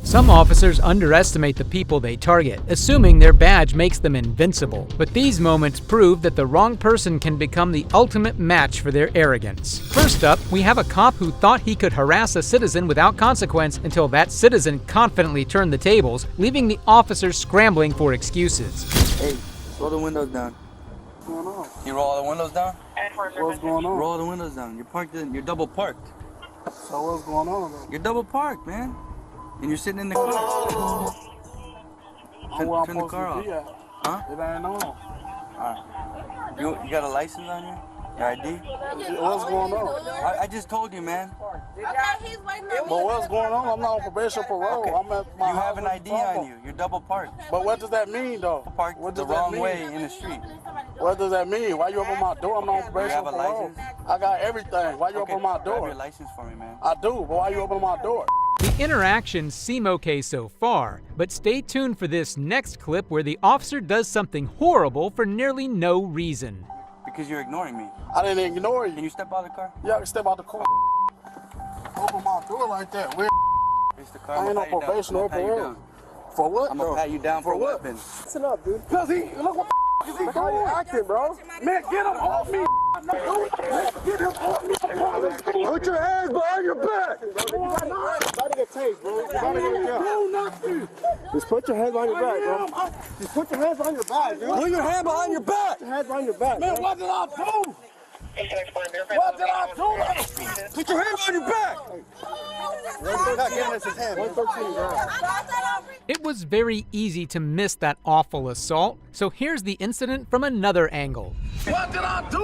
Some officers underestimate the people they target, assuming their badge makes them invincible. But these moments prove that the wrong person can become the ultimate match for their arrogance. First up, we have a cop who thought he could harass a citizen without consequence until that citizen confidently turned the tables, leaving the officer scrambling for excuses. Hey, roll the windows down. What's going on? You roll all the windows down? What's going on? Roll all the windows down. You're double parked. So what's going on though? You're double parked, man. And you're sitting in the car. Turn the car off. Huh? It ain't on. Alright. You got a license on you? Your ID? What's going on? I just told you, man. Okay, he's waiting on me. But what's going on? I'm not on probation parole. Okay. I'm at my You have an house ID in on Tampa. you. You're double parked. But what does that mean though? Parked What the does that wrong mean? way in the street. What does that mean? Why you up on my door? I'm not on You probation have a parole. license? I got everything. Why you up on my Grab door? your license for me, man. I do, but why you up on my door? The interactions seem okay so far, but stay tuned for this next clip where the officer does something horrible for nearly no reason. Because you're ignoring me. I didn't ignore you. Can you step out of the car? Yeah, I can step out the car. Open my door like that. Weird. Face the car. I ain't on probation or parole. For what? I'm gonna pat you down for what? weapon. Listen up, dude. Cause he look what the is he doing? How you acting, bro? Man, get him off me. Get him off me. Put your hands behind your back. You gotta get tased, bro. You gotta get do nothing. Just put your hands behind your back, bro. Just put your hands behind your back, dude. Put your hand behind your back. Put your hands behind your back. Man, what did I do? What did I do? Put your hands on your back. Not giving us his hand. 113, bro. It was very easy to miss that awful assault, so here's the incident from another angle. What did I do?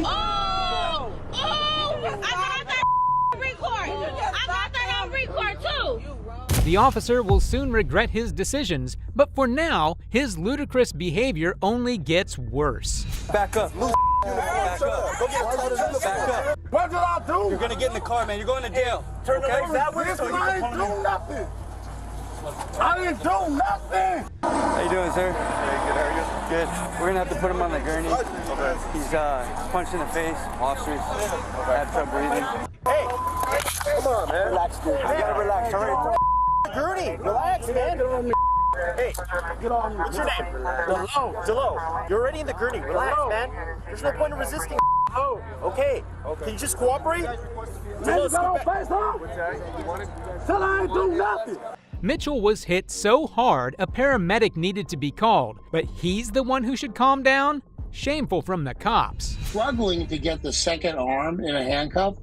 Oh! I got that record. I got that on record too. The officer will soon regret his decisions, but for now, his ludicrous behavior only gets worse. Back up. Move. Back up. Go get back up. What did I do? You're gonna get in the car, man. You're going to jail. Turn the legs that way so I didn't do nothing. I didn't do nothing. How you doing, sir? Very good. How are you? Good. We're gonna have to put him on the gurney. Okay. He's punched in the face. Officers had trouble breathing. Hey, come on, man. Relax, dude. You gotta relax. Hurry. Gurney, relax, man. Hey, get on. What's your name? Delo, you're already in the gurney. Relax, man. There's no point in resisting. Oh, Okay. Can you just cooperate? Delo, face off. Tell I ain't do nothing. Mitchell was hit so hard, a paramedic needed to be called, but he's the one who should calm down? Shameful from the cops. Struggling to get the second arm in a handcuff.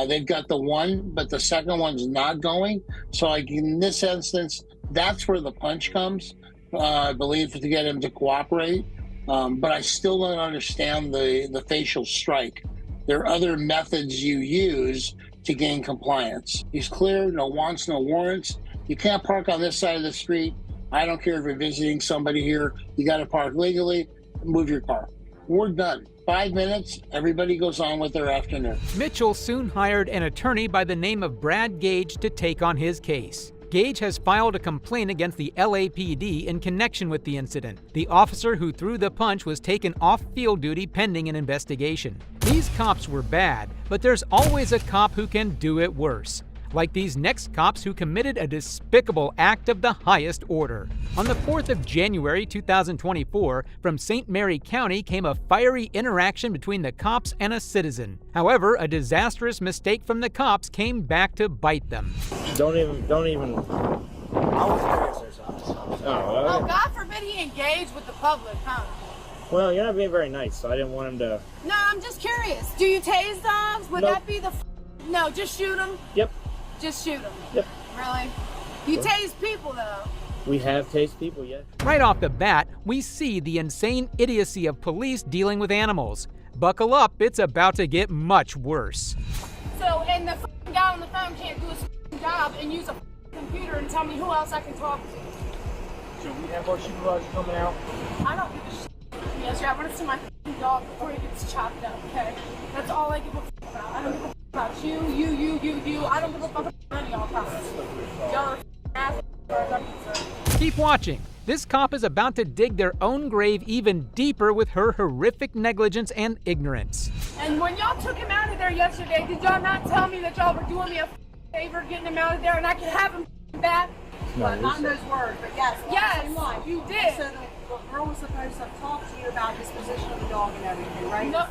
They've got the one, but the second one's not going. So like in this instance, that's where the punch comes, I believe, to get him to cooperate. But I still don't understand the facial strike. There are other methods you use to gain compliance. He's clear, no wants, no warrants. You can't park on this side of the street. I don't care if you're visiting somebody here. You got to park legally, move your car. We're done. 5 minutes, everybody goes on with their afternoon. Mitchell soon hired an attorney by the name of Brad Gage to take on his case. Gage has filed a complaint against the LAPD in connection with the incident. The officer who threw the punch was taken off field duty pending an investigation. These cops were bad, but there's always a cop who can do it worse. Like these next cops who committed a despicable act of the highest order. On the 4th of January 2024, from St. Mary County came a fiery interaction between the cops and a citizen. However, a disastrous mistake from the cops came back to bite them. Don't even. I was curious or something. Oh, God forbid he engaged with the public, huh? Well, you're not being very nice, so I didn't want him to. No, I'm just curious. Do you tase dogs? Would Nope. that be the... No, just shoot them? Yep. Just shoot them? Yep. Really? You tase people, though. We have tased people, yes. Right off the bat, we see the insane idiocy of police dealing with animals. Buckle up, it's about to get much worse. So, and the guy on the phone can't do his job and use a computer and tell me who else I can talk to. Should we have our supervisor coming out? I don't give a shit. Yes, I want to see my dog before he gets chopped up, okay? That's all I give a about. I don't give a about you. I don't give a fuck about any of y'all cops. Y'all are assholes as far as I'm concerned. Keep watching. This cop is about to dig their own grave even deeper with her horrific negligence and ignorance. And when y'all took him out of there yesterday, did y'all not tell me that y'all were doing me a favor getting him out of there and I could have him back? But not in those words, but yes. Yes, same line. you did. So the girl was supposed to have talked to you about disposition of the dog and everything, right? No.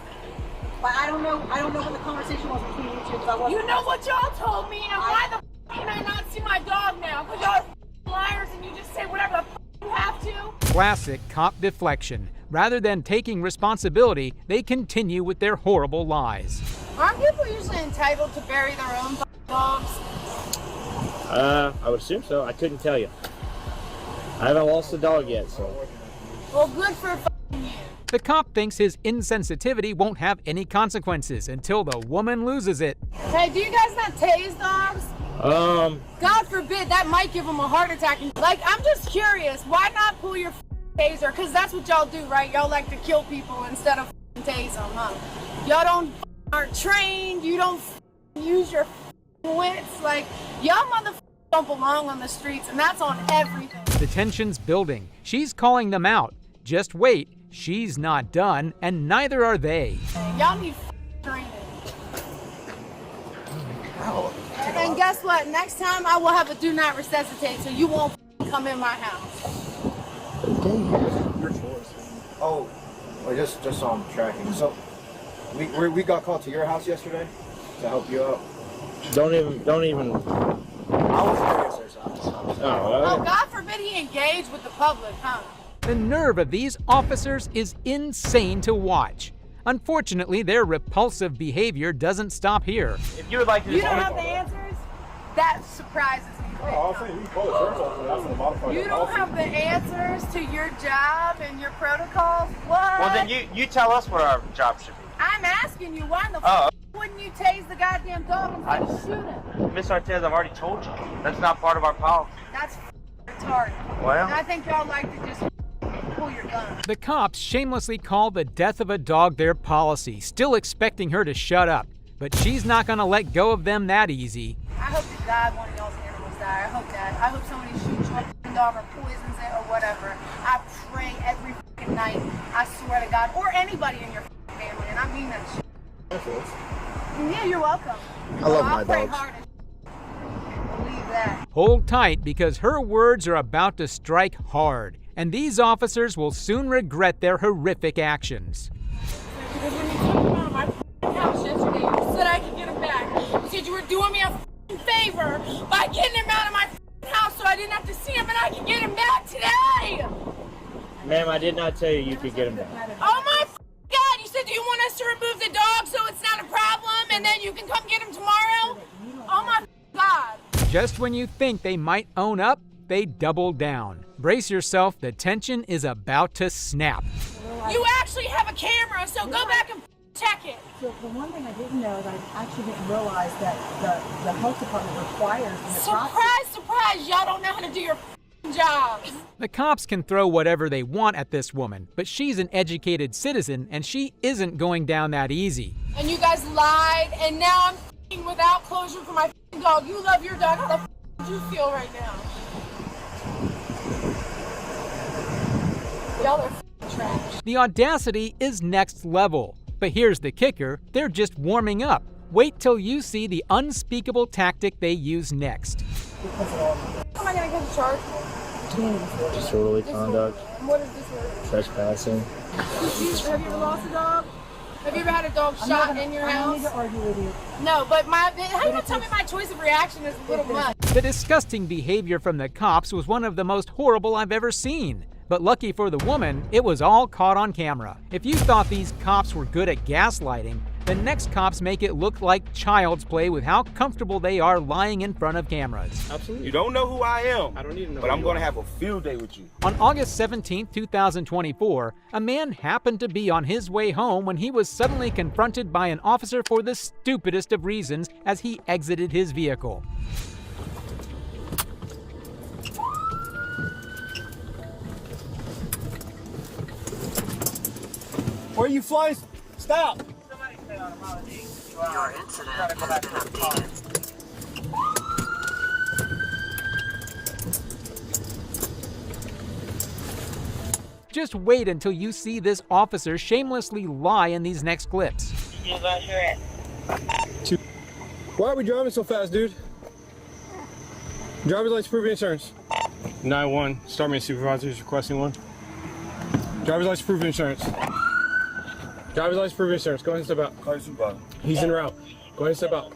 But I don't know what the conversation was between you two because I wasn't. You know what y'all told me, and why the can I not see my dog now? Because y'all are liars and you just say whatever the you have to. Classic cop deflection. Rather than taking responsibility, they continue with their horrible lies. Aren't people usually entitled to bury their own dogs? I would assume so. I couldn't tell you. I haven't lost a dog yet, so. Well, good for you. The cop thinks his insensitivity won't have any consequences until the woman loses it. Hey, do you guys not tase dogs? God forbid, that might give them a heart attack. Like, I'm just curious, why not pull your taser? Because that's what y'all do, right? Y'all like to kill people instead of tase them, huh? Y'all aren't trained, you don't use your wits. Like, y'all don't belong on the streets, and that's on everything. The tension's building. She's calling them out. Just wait, she's not done, and neither are they. Y'all need training. And guess what? Next time I will have a do not resuscitate, so you won't come in my house. Your choice. Oh, well, just on tracking. So we got called to your house yesterday to help you out. Don't even. I wasn't there, sir. Oh, God forbid he engaged with the public, huh? The nerve of these officers is insane to watch. Unfortunately, their repulsive behavior doesn't stop here. If you would like to, you don't have the answers. That surprises me. You don't have the answers to your job and your protocols. What? Well, then you tell us what our job should be. I'm asking you, why in the wouldn't you tase the goddamn dog instead of shoot him? Miss Artez, I've already told you. That's not part of our policy. That's retarded. Well, and I think y'all like to just pull your gun. The cops shamelessly call the death of a dog their policy, still expecting her to shut up. But she's not gonna let go of them that easy. I hope to God one of y'all's animals die. I hope that. I hope somebody shoots your dog or poisons it or whatever. I pray every fucking night. I swear to God, or anybody in your family, and I mean that shit. Yeah, you're welcome. I love my pray dogs. hard and believe that. Hold tight because her words are about to strike hard, and these officers will soon regret their horrific actions. Because when you took him out of my house yesterday, you said I could get him back. You said you were doing me a favor by getting him out of my house so I didn't have to see him and I could get him back today. ma'am, I did not tell you you could get him back. Oh my God, you said, do you want us to remove the dog so it's not a problem and then you can come get him tomorrow? Oh my God. Just when you think they might own up, they double down. Brace yourself, the tension is about to snap. You actually have a camera, so go back and check it. So the one thing I didn't know is I actually didn't realize that the health department requires the Surprise, surprise, y'all don't know how to do your jobs. The cops can throw whatever they want at this woman, but she's an educated citizen and she isn't going down that easy. And you guys lied, and now I'm without closure for my dog. You love your dog. How the do you feel right now? Y'all are trash. The audacity is next level. But here's the kicker, they're just warming up. Wait till you see the unspeakable tactic they use next. How am I going to get charged for? Disorderly conduct, What is this? trespassing. Have you ever lost a dog? Have you ever had a dog shot in your I don't need house? to argue with you. No, but how you gonna tell me my choice of reaction is a little much? The disgusting behavior from the cops was one of the most horrible I've ever seen. But lucky for the woman, it was all caught on camera. If you thought these cops were good at gaslighting, the next cops make it look like child's play with how comfortable they are lying in front of cameras. Absolutely. You don't know who I am. I don't need to know. But I'm going to have a field day with you. On August 17, 2024, a man happened to be on his way home when he was suddenly confronted by an officer for the stupidest of reasons as he exited his vehicle. Where are you flying? Stop. Your incident has been updated. Just wait until you see this officer shamelessly lie in these next clips. Why are we driving so fast, dude? Driver's license, proof of insurance. 9-1. Start me a supervisor is requesting one. Driver's license, proof of insurance. Driver's license, proof of insurance. Go ahead and step out. Call your supervisor. He's en route. Go ahead and step out.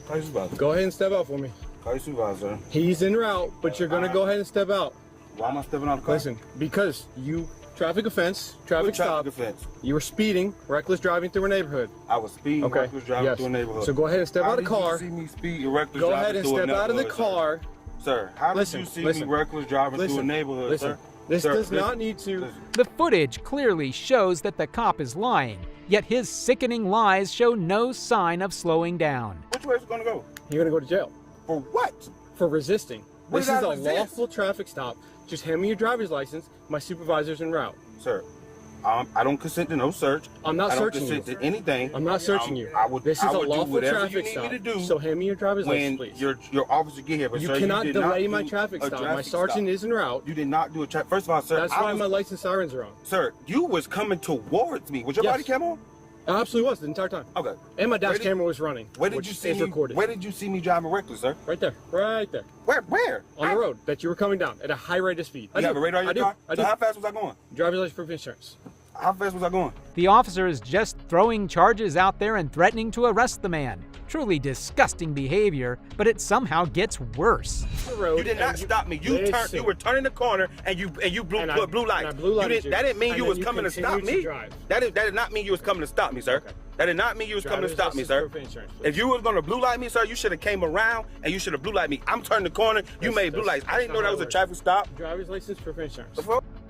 Call your supervisor. Go ahead and step out for me. Call your supervisor. He's en route, but you're gonna go ahead and step out. Why am I stepping out of the car? Listen, because you traffic offense, traffic stop. Offense? You were speeding, reckless driving through a neighborhood. I was speeding, Okay. reckless driving through a neighborhood. So go ahead and step out of the car. How did you see me speed, reckless Go driving ahead and through a step out of the neighborhood, car. Sir, how did you see me reckless driving through a neighborhood, sir? This Sir, does not need to. The footage clearly shows that the cop is lying, yet his sickening lies show no sign of slowing down. Which way is it going to go? You're gonna go to jail. For what? For resisting. What This did is I a resist? lawful traffic stop. Just hand me your driver's license. My supervisor's en route. Sir, I don't consent to no search. I'm not searching you. I don't consent to anything. I'm not searching you. This is a do lawful whatever traffic you need stop. me to do So hand me your driver's license, when please. your officer get here. But You sir, cannot you did not delay my do traffic a stop. My traffic sergeant stop. is en route. You did not do a traffic. First of all, sir, That's why my license sirens are on. Sir, you was coming towards me. Was your body cam on? I absolutely was the entire time. Okay. And my dash camera was running. Where did you see is me? recorded. Where did you see me driving reckless, sir? Right there. Right there. Where? On the road that you were coming down at a high rate of speed. You have a radar in your car? I So do. how fast was I going? Driver's license, proof of insurance. How fast was I going? The officer is just throwing charges out there and threatening to arrest the man. Truly disgusting behavior, but it somehow gets worse. You did not stop me. You were turning the corner and you blew light. That didn't mean you was coming to stop me. That did not mean you was coming to stop me, sir. Okay. That did not mean you was coming to stop me, sir. If you was gonna blue light me, sir, you should have came around and you should have blue light me. I'm turning the corner. You made blue lights. I didn't know that was a traffic stop. Driver's license, proof of insurance.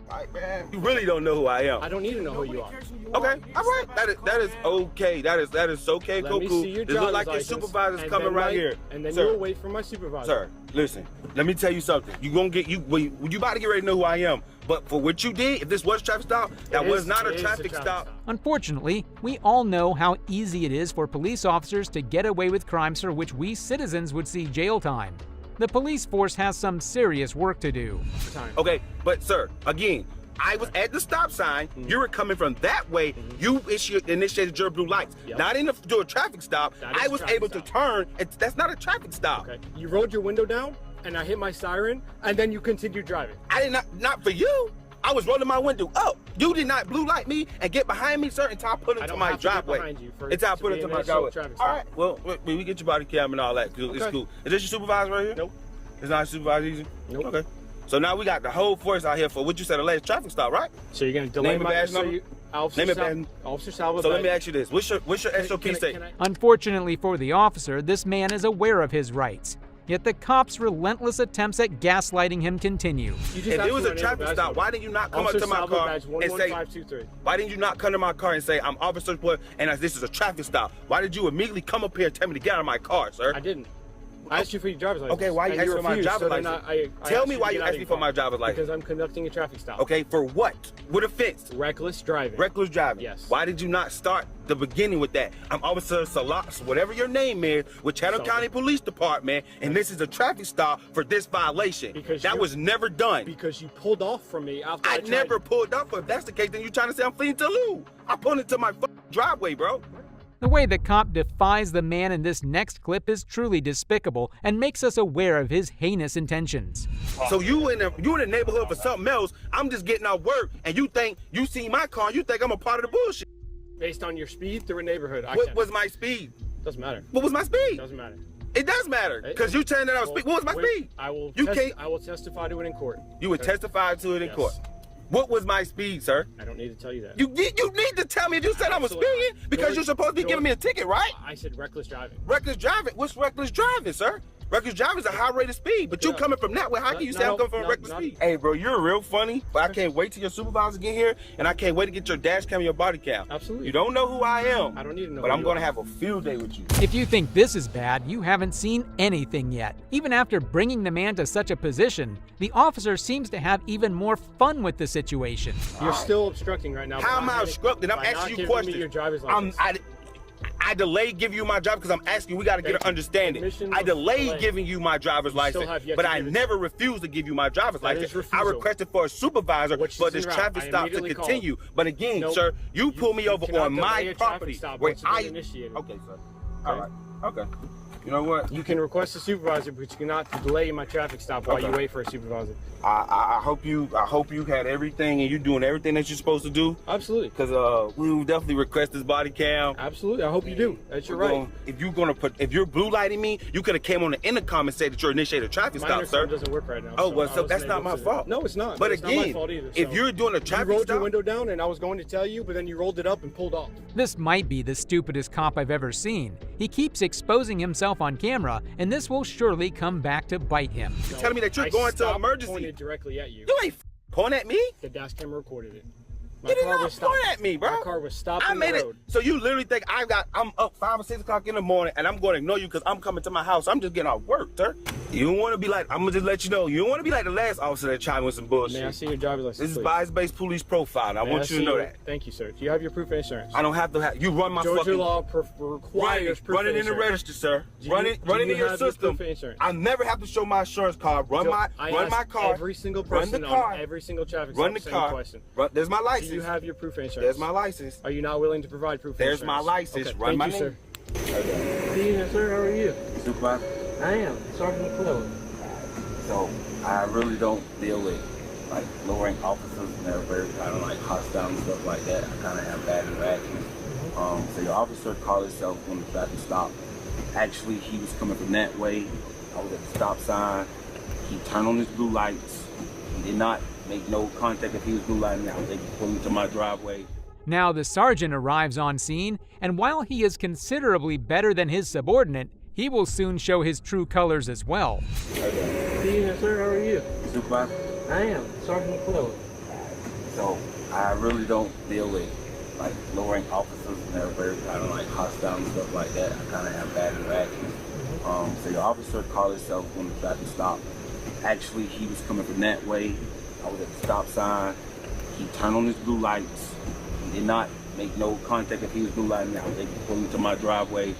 Right, man. You really don't know who I am. I don't need to know who you are. Okay, all right. That is okay. That is okay. Let Cool. me see your It look driver's like your license, supervisor's and coming then right here. And then Sir. you'll wait for my supervisor. Sir, listen. Let me tell you something. You gonna get you about to get ready to know who I am. But for what you did, if this was a traffic stop, that was not a traffic stop. Unfortunately, we all know how easy it is for police officers to get away with crimes for which we citizens would see jail time. The police force has some serious work to do. Okay, but sir, again, I was at the stop sign. You were coming from that way. You initiated your blue lights. Not enough to do a traffic stop. I was able to turn. That's not a traffic stop. Okay. You rolled your window down, and I hit my siren, and then you continued driving. I did not for you. I was rolling my window up. You did not blue light me and get behind me, sir, until I put into my driveway. Until I put into my driveway. All right. Well, we get your body cam and all that. It's cool. Is this your supervisor right here? Nope. It's not a supervisor either? Nope. Okay. So now we got the whole force out here for what you said, the latest traffic stop, right? So you're gonna delay Name and my badge number? Officer Salva. So let me ask you this. What's your SOP say? Unfortunately for the officer, this man is aware of his rights. Yet the cops' relentless attempts at gaslighting him continue. If it was a traffic stop, why didn't you not come up to my car and say, why didn't you not come to my car and say, I'm Officer Wood and this is a traffic stop? Why did you immediately come up here and tell me to get out of my car, sir? I didn't. I asked you for your driver's license. Okay, why you asked for my driver's license? Tell me why you asked me for my driver's license. Because I'm conducting a traffic stop. Okay, for what? What offense? Reckless driving. Reckless driving. Yes. Why did you not start the beginning with that? I'm Officer Salas, whatever your name is, with Chatham County Police Department, and this is a traffic stop for this violation. Because that was never done. Because you pulled off from me after I never pulled off. If that's the case, then you're trying to say I'm fleeing to Lou. I pulled into my driveway, bro. The way the cop defies the man in this next clip is truly despicable and makes us aware of his heinous intentions. So you in the neighborhood for something else, I'm just getting out work, and you think you see my car and you think I'm a part of the bullshit. Based on your speed through a neighborhood. What was my speed? Doesn't matter. What was my speed? Doesn't matter. It does matter, because you saying that I was speed. What was my speed? I will testify to it in court. You would testify to it in court. What was my speed, sir? I don't need to tell you that. You need to tell me. You said I was speeding because you're supposed to be giving me a ticket, right? I said reckless driving. Reckless driving? What's reckless driving, sir? Reckless driving is a high rate of speed, but you coming from that way. How can you say I'm coming from reckless speed? Hey, bro, you're real funny, but I can't wait till your supervisor get here, and I can't wait to get your dash cam and your body cam. Absolutely. You don't know who I am. I don't need to know. But I'm going to have a field day with you. If you think this is bad, you haven't seen anything yet. Even after bringing the man to such a position, the officer seems to have even more fun with the situation. You're still obstructing right now. How am I obstructing? I'm asking you questions. Your driver's license. I delayed giving you my driver because I'm asking you. We got to get an understanding. I delayed giving you my driver's license, but I never refused to give you my driver's license. I requested for a supervisor for this traffic stop to continue. But again, sir, you pulled me over on my property where I. Okay, sir. All right. Okay. You know what? You can request a supervisor, but you cannot delay my traffic stop while you wait for a supervisor. I hope you had everything and you're doing everything that you're supposed to do. Absolutely. Because we will definitely request this body cam. Absolutely. I hope you do. That's your right. If you're blue lighting me, you could have came on the intercom and said that you're initiating a traffic stop, sir. My doesn't work right now. Oh, well, so that's not my fault. No, it's not. But it's again, not my fault either, if you're doing a traffic stop, you rolled your window down, and I was going to tell you, but then you rolled it up and pulled off. This might be the stupidest cop I've ever seen. He keeps exposing himself on camera, and this will surely come back to bite him. You're telling me that you're going to emergency. Pointed directly at you. You ain't pointing at me? The dash camera recorded it. You did not point at me, bro. My car was stopped I in made the it. road. So you literally think I'm up 5 or 6 o'clock in the morning and I'm going to ignore you because I'm coming to my house. I'm just getting off work, sir. You don't want to be like, I'm going to just let you know, you don't want to be like the last officer that chimed with some bullshit. May I see your driver's license, This is bias-based police profile. I want you to know that. Thank you, sir. Do you have your proof of insurance? I don't have to have, you run my Georgia fucking... law requires proof Run of it in the insurance. register, sir. Run it Do in you your have system. proof of insurance? I never have to show my insurance card. Run my car. Every single Run the person car. on every single traffic Run the stop, car. same question. There's my license. Do you have your proof of insurance? There's my license. Are you not willing to provide proof of insurance? There's my license. Okay. Run my Thank you, name. sir. Good evening, sir. How are you? Supervisor. I am. Sergeant Close. So I really don't deal with like low rank officers and they're very kind of like hostile and stuff like that. I kind of have bad interactions. So your officer called himself when the traffic stopped. Actually, he was coming from that way. I was at the stop sign. He turned on his blue lights. He did not make no contact if he was blue lighting. I was able to pull him to my driveway. Now the sergeant arrives on scene, and while he is considerably better than his subordinate, he will soon show his true colors as well. Good evening, sir. How are you? Supervisor. I am. Sergeant Close. So I really don't deal with like low rank officers and they're very kind of like hostile and stuff like that. I kind of have bad interactions. So your officer called himself when the traffic stopped. Actually, he was coming from that way. I was at the stop sign. He turned on his blue lights. He did not make no contact if he was blue lighting. I was able to pull him to my driveway,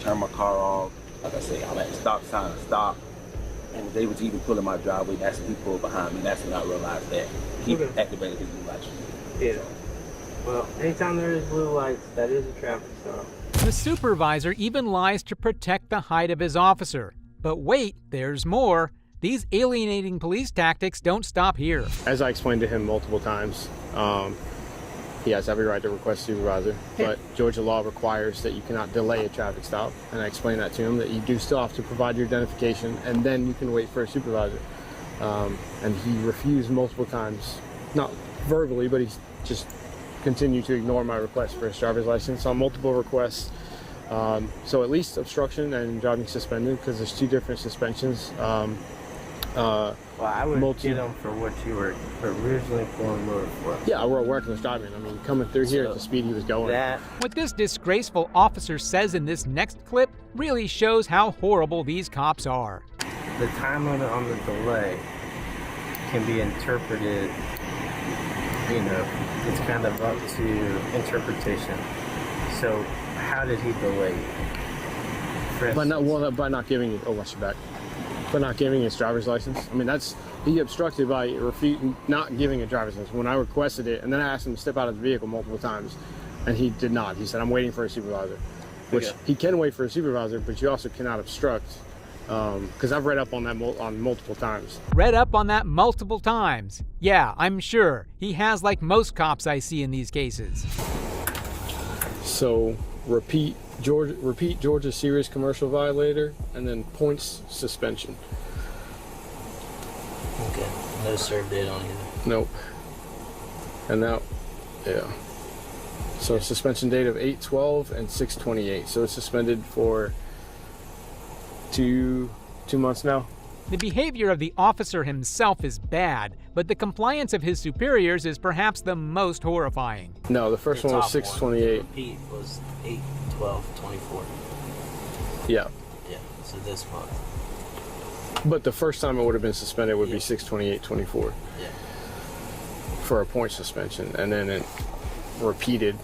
turn my car off. Like I said, I'm at the stop sign, I stopped, and was able to even pull in my driveway. That's when he pulled behind me. That's when I realized that he activated his blue lights. Yeah. Well, anytime there is blue lights, that is a traffic stop. The supervisor even lies to protect the hide of his officer. But wait, there's more. These alienating police tactics don't stop here. As I explained to him multiple times, he has every right to request a supervisor, but Georgia law requires that you cannot delay a traffic stop. And I explained that to him, that you do still have to provide your identification and then you can wait for a supervisor. And he refused multiple times, not verbally, but he just continued to ignore my request for his driver's license on multiple requests. So at least obstruction and driving suspended, because there's 2 different suspensions. Well, I would get them for what you were originally pulling over for. Yeah, we're reckless driving. I mean, coming through here at the speed he was going. What this disgraceful officer says in this next clip really shows how horrible these cops are. The time limit on the delay can be interpreted, you know, it's kind of up to interpretation. So how did he delay you? By not giving you, watch your back. By not giving his driver's license. I mean, he obstructed by not giving a driver's license when I requested it, and then I asked him to step out of the vehicle multiple times, and he did not. He said, I'm waiting for a supervisor, which he can wait for a supervisor, but you also cannot obstruct, because I've read up on that multiple times. Read up on that multiple times. Yeah, I'm sure. He has, like most cops I see in these cases. So, repeat Georgia serious commercial violator, and then points suspension. Okay, no serve date on either. Nope. And now, yeah. So suspension date of 8/12 and 6/28. So it's suspended for two months now. The behavior of the officer himself is bad, but the compliance of his superiors is perhaps the most horrifying. No, the first one was 6/28. Repeat was 8/12/24. Yeah. Yeah, so this month. But the first time it would have been suspended would be 6/28/24. Yeah. For a point suspension, and then it repeat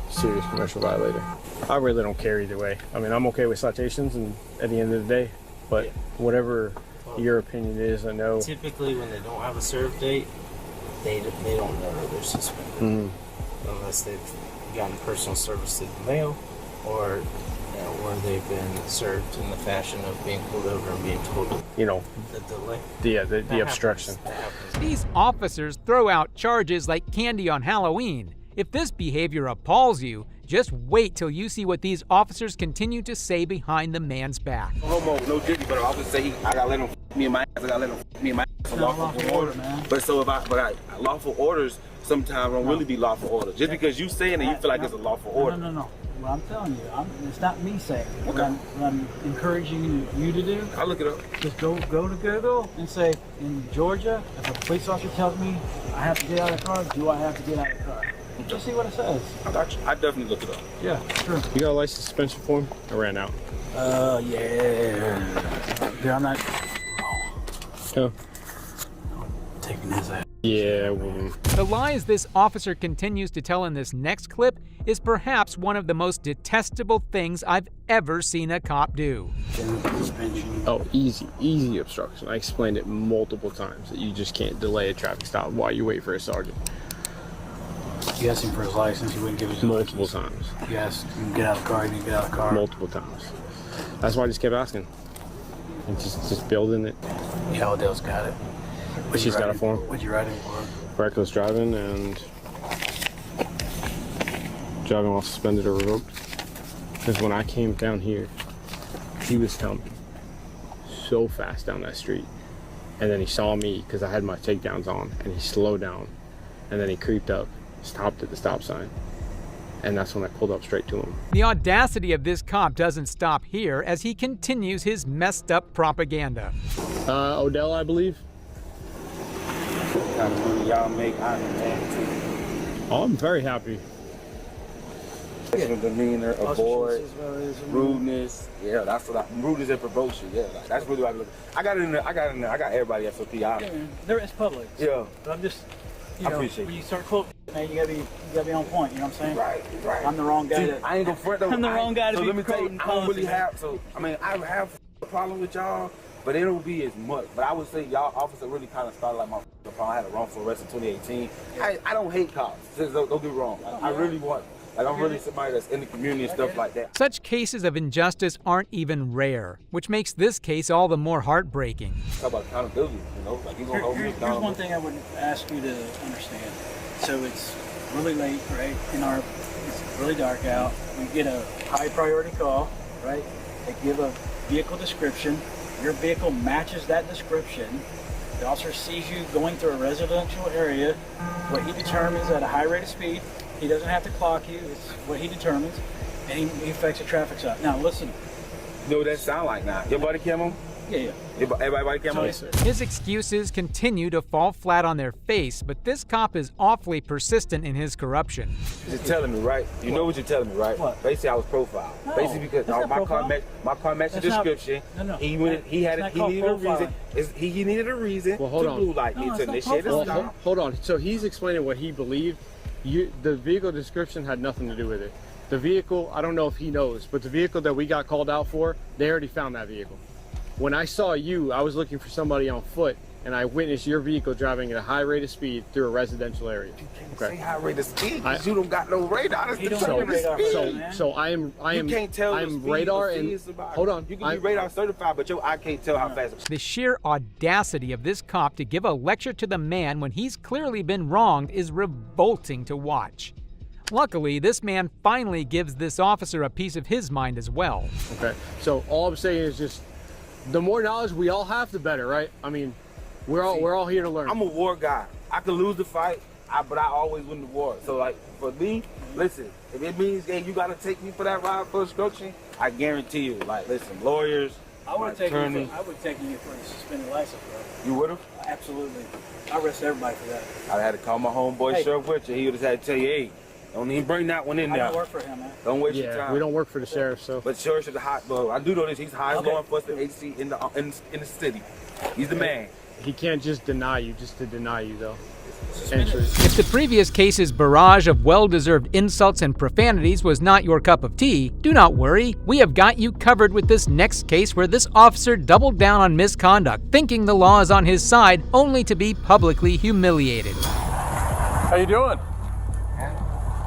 serious commercial violator. I really don't care either way. I mean, I'm okay with citations and at the end of the day, but whatever your opinion is, I know. Typically when they don't have a serve date, they don't know that they're suspended. Unless they've gotten personal service through the mail or Or they've been served in the fashion of being pulled over and being told You know, the delay. the obstruction. These officers throw out charges like candy on Halloween. If this behavior appalls you, just wait till you see what these officers continue to say behind the man's back. No homo, no jiggy, but I always say I gotta let him me and my ass. I gotta let him me and my ass. Lawful order, man. But so lawful orders sometimes don't really be lawful orders. Just because you saying it, you feel like it's a lawful order. No. Well, I'm telling you, it's not me saying it. What I'm encouraging you to do. I'll look it up. Just go to Google and say, in Georgia, if a police officer tells me I have to get out of the car, do I have to get out of the car? Just see what it says. I got you. I definitely look it up. Yeah, sure. You got a license suspension form? I ran out. Yeah. Dude, I'm not. Oh. Taking his ass. Yeah. The lies this officer continues to tell in this next clip is perhaps one of the most detestable things I've ever seen a cop do. Oh, easy obstruction. I explained it multiple times that you just can't delay a traffic stop while you wait for a sergeant. You asked him for his license, he wouldn't give his multiple times. You asked him to get out of the car, he didn't get out of the car. Multiple times. That's why I just kept asking. And just building it. Yeah, Odell's got it. She's got a form. What'd you write it for? Reckless driving and driving while suspended or revoked. Because when I came down here, he was coming so fast down that street. And then he saw me because I had my takedowns on, and he slowed down. And then he creeped up, stopped at the stop sign. And that's when I pulled up straight to him. The audacity of this cop doesn't stop here as he continues his messed up propaganda. Odell, I believe. What kind of money y'all make? Oh, I'm very happy. Demeanor, avoid, rudeness. Yeah, that's what rudeness and promotion. Yeah, that's really what I look. I got it in there. I got everybody SOP. Yeah, there is public. Yeah. But I'm just, I appreciate when you start quoting, man, you gotta be on point. You know what I'm saying? Right. I'm the wrong guy. See, I ain't gonna front though. I'm the wrong guy to so be let me tell you, quoting I don't really policy. have. So I mean, I have a problem with y'all, but it don't be as much. But I would say y'all officer really kind of started like my problem. I had a wrongful arrest in 2018. I don't hate cops. Just don't get me wrong. I really want. Like, I'm really somebody that's in the community and stuff like that. Such cases of injustice aren't even rare, which makes this case all the more heartbreaking. Talk about accountability, like you're gonna hold me accountable. Here's one thing I would ask you to understand. So it's really late, right? It's really dark out. We get a high priority call, right? They give a vehicle description. Your vehicle matches that description. The officer sees you going through a residential area. What he determines at a high rate of speed. He doesn't have to clock you. It's what he determines, and he effects a traffic stop. Now, listen. You know what that sound like now? Your body cam on? Yeah. Everybody cam on? His excuses continue to fall flat on their face, but this cop is awfully persistent in his corruption. You're telling me, right? You know what you're telling me, right? What? Basically, I was profiled. No, Basically, because my car matched the description. No. He needed a reason. He needed a reason to blue light me to initiate a stop. Hold on. So he's explaining what he believed. The vehicle description had nothing to do with it. The vehicle, I don't know if he knows, but the vehicle that we got called out for, they already found that vehicle. When I saw you, I was looking for somebody on foot, and I witnessed your vehicle driving at a high rate of speed through a residential area. Say high rate of speed because you don't got no radar. So I am radar and hold on. You can be radar certified, but I can't tell how fast. The sheer audacity of this cop to give a lecture to the man when he's clearly been wronged is revolting to watch. Luckily, this man finally gives this officer a piece of his mind as well. Okay, so all I'm saying is just the more knowledge we all have, the better, right? I mean, we're all here to learn. I'm a war guy. I could lose the fight, but I always win the war. So like for me, listen, if it means you gotta take me for that ride for obstruction, I guarantee you. Like, listen, lawyers, I would take attorney. I would take you for a suspended license, bro. You would have? Absolutely. I arrest everybody for that. I had to call my homeboy Sheriff Richard. He would have had to tell you, hey, don't even bring that one in there. I don't work for him, man. Don't waste your time. We don't work for the sheriff, so. But Sheriff is the hot dog. I do know this. He's the highest law enforcement agency in the city. He's the man. He can't just deny you, just to deny you, though. If the previous case's barrage of well-deserved insults and profanities was not your cup of tea, do not worry. We have got you covered with this next case where this officer doubled down on misconduct, thinking the law is on his side, only to be publicly humiliated. How you doing?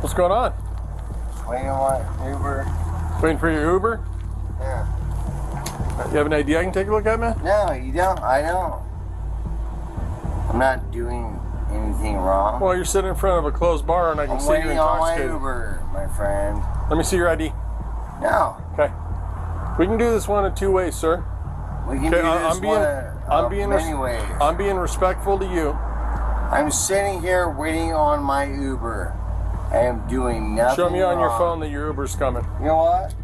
What's going on? Waiting on Uber. Waiting for your Uber? Yeah. You have an ID I can take a look at, man? No, you don't. I don't. I'm not doing anything wrong. Well, you're sitting in front of a closed bar and I can see you're waiting on my intoxicated. Uber, my friend. Let me see your ID. No. Okay. We can do this one of two ways, sir. We can do this many ways. I'm being respectful to you. I'm sitting here waiting on my Uber. I am doing nothing Show me on your wrong. phone that your Uber's coming. You know what?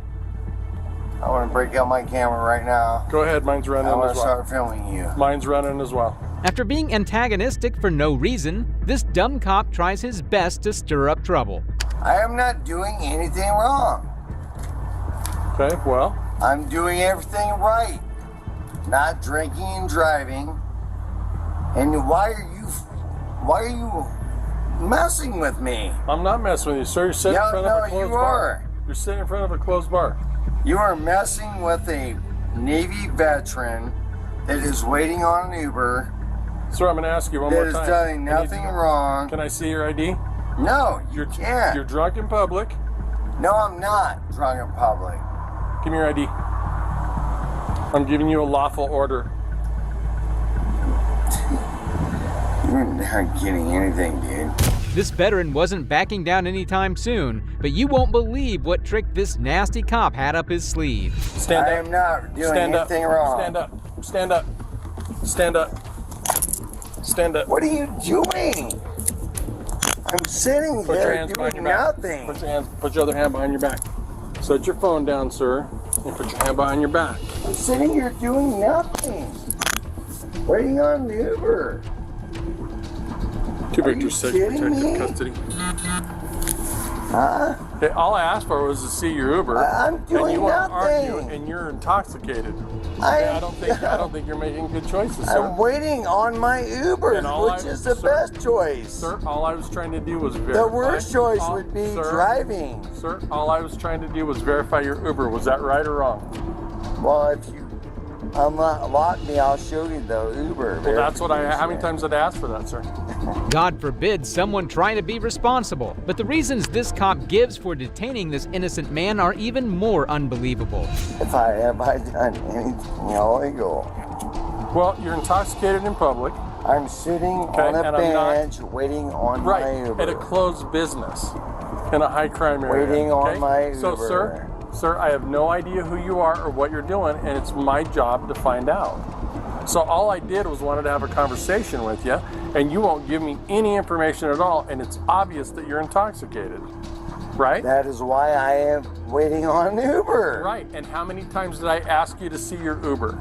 I want to break out my camera right now. Go ahead, mine's running I as well. want to start filming you. Mine's running as well. After being antagonistic for no reason, this dumb cop tries his best to stir up trouble. I am not doing anything wrong. Okay, well. I'm doing everything right. Not drinking and driving. And why are you messing with me? I'm not messing with you, sir. You're sitting in front of a closed bar. You're sitting in front of a closed bar. You are messing with a Navy veteran that is waiting on an Uber. Sir, I'm going to ask you one more time. That is doing nothing wrong. Can I see your ID? No, you can't. You're drunk in public. No, I'm not drunk in public. Give me your ID. I'm giving you a lawful order. You're not getting anything, dude. This veteran wasn't backing down anytime soon, but you won't believe what trick this nasty cop had up his sleeve. Stand up. I am not doing anything wrong. Stand up. Stand up. Stand up. Stand up. What are you doing? I'm sitting here doing nothing. Put your other hand behind your back. Set your phone down, sir, and put your hand behind your back. I'm sitting here doing nothing. Waiting on the Uber. Two victims, said protective custody. Huh? Okay, all I asked for was to see your Uber. I'm doing and you want to nothing. argue, and you're intoxicated. I don't think you're making good choices, sir. I'm waiting on my Uber, which is the best choice. Sir, all I was trying to do was verify. The worst choice would be driving. Sir, all I was trying to do was verify your Uber. Was that right or wrong? Well, if you unlock me, I'll show you the Uber. Well, that's what how many times did I ask for that, sir? God forbid someone try to be responsible, but the reasons this cop gives for detaining this innocent man are even more unbelievable. Have I done anything illegal? Well, you're intoxicated in public. I'm sitting on a bench waiting on my Uber. At a closed business in a high crime area. Waiting on my Uber. So, sir, I have no idea who you are or what you're doing, and it's my job to find out. So all I did was wanted to have a conversation with you, and you won't give me any information at all, and it's obvious that you're intoxicated, right? That is why I am waiting on an Uber. Right, and how many times did I ask you to see your Uber?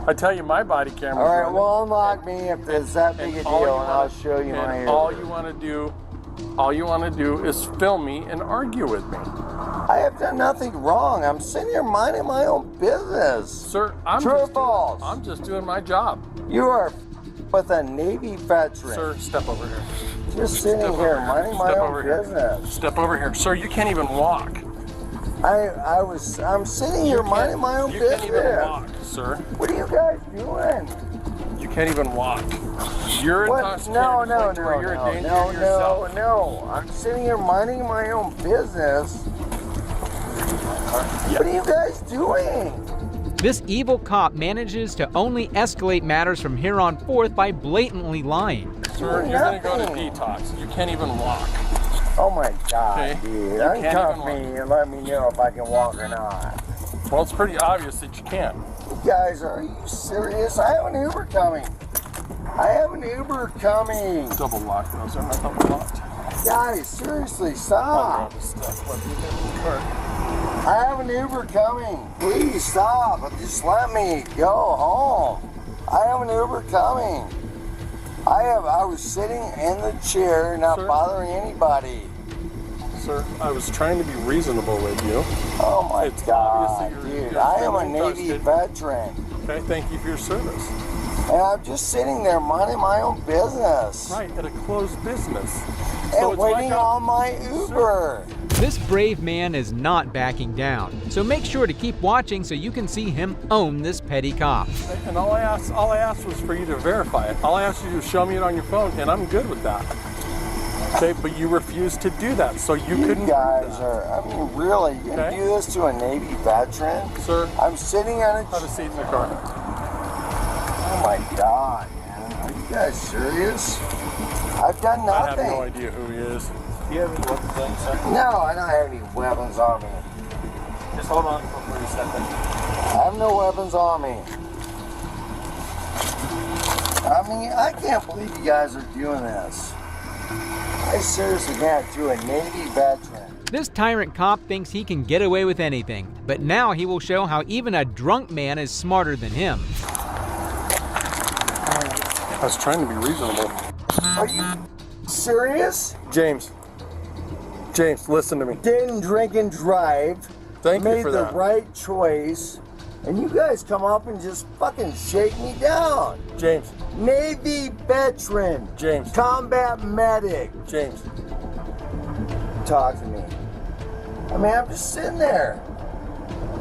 I tell you, my body camera. All right, well, unlock me if it's that big a deal, and I'll show you my Uber. All you want to do is film me and argue with me. I have done nothing wrong. I'm sitting here minding my own business. Sir, I'm just doing my job. You are with a Navy veteran. Sir, step over here. Just sitting here minding my own business. Step over here. Sir, you can't even walk. I'm sitting here minding my own business. You can't even walk, sir. What are you guys doing? You can't even walk. You're intoxicated. No. I'm sitting here minding my own business. What are you guys doing? This evil cop manages to only escalate matters from here on forth by blatantly lying. Sir, you're going to go to detox. You can't even walk. Oh my God, okay. dude. Uncuff me and let me know if I can walk or not. Well, it's pretty obvious that you can't. You guys, are you serious? I have an Uber coming. Double locked. Those are not double locked. Guys, seriously, stop. I have an Uber coming. Please stop. Just let me go home. I have an Uber coming. I was sitting in the chair, not bothering anybody. Sir, I was trying to be reasonable with you. Oh my God, dude. I am a Navy veteran. Okay, thank you for your service. And I'm just sitting there minding my own business. Right, at a closed business. And waiting on my Uber. This brave man is not backing down, so make sure to keep watching so you can see him own this petty cop. And all I asked was for you to verify it. All I asked you to do was show me it on your phone, and I'm good with that. Okay, but you refused to do that, so you couldn't. You guys are, I mean, really, you gonna do this to a Navy veteran? Sir, I'm sitting on a... have a seat in the car. Oh my God, man. Are you guys serious? I've done I have nothing. no idea who he is. Do you have any weapons on you, sir? No, I don't have any weapons on me. Just hold on before you step in. I have no weapons on me. I mean, I can't believe you guys are doing this. I seriously can't do a Navy veteran. This tyrant cop thinks he can get away with anything, but now he will show how even a drunk man is smarter than him. I was trying to be reasonable. Are you serious? James, listen to me. Didn't drink and drive. Thank you made for the that. right choice. And you guys come up and just fucking shake me down. James. Navy veteran. James. Combat medic. James. Talk to me. I mean, I'm just sitting there,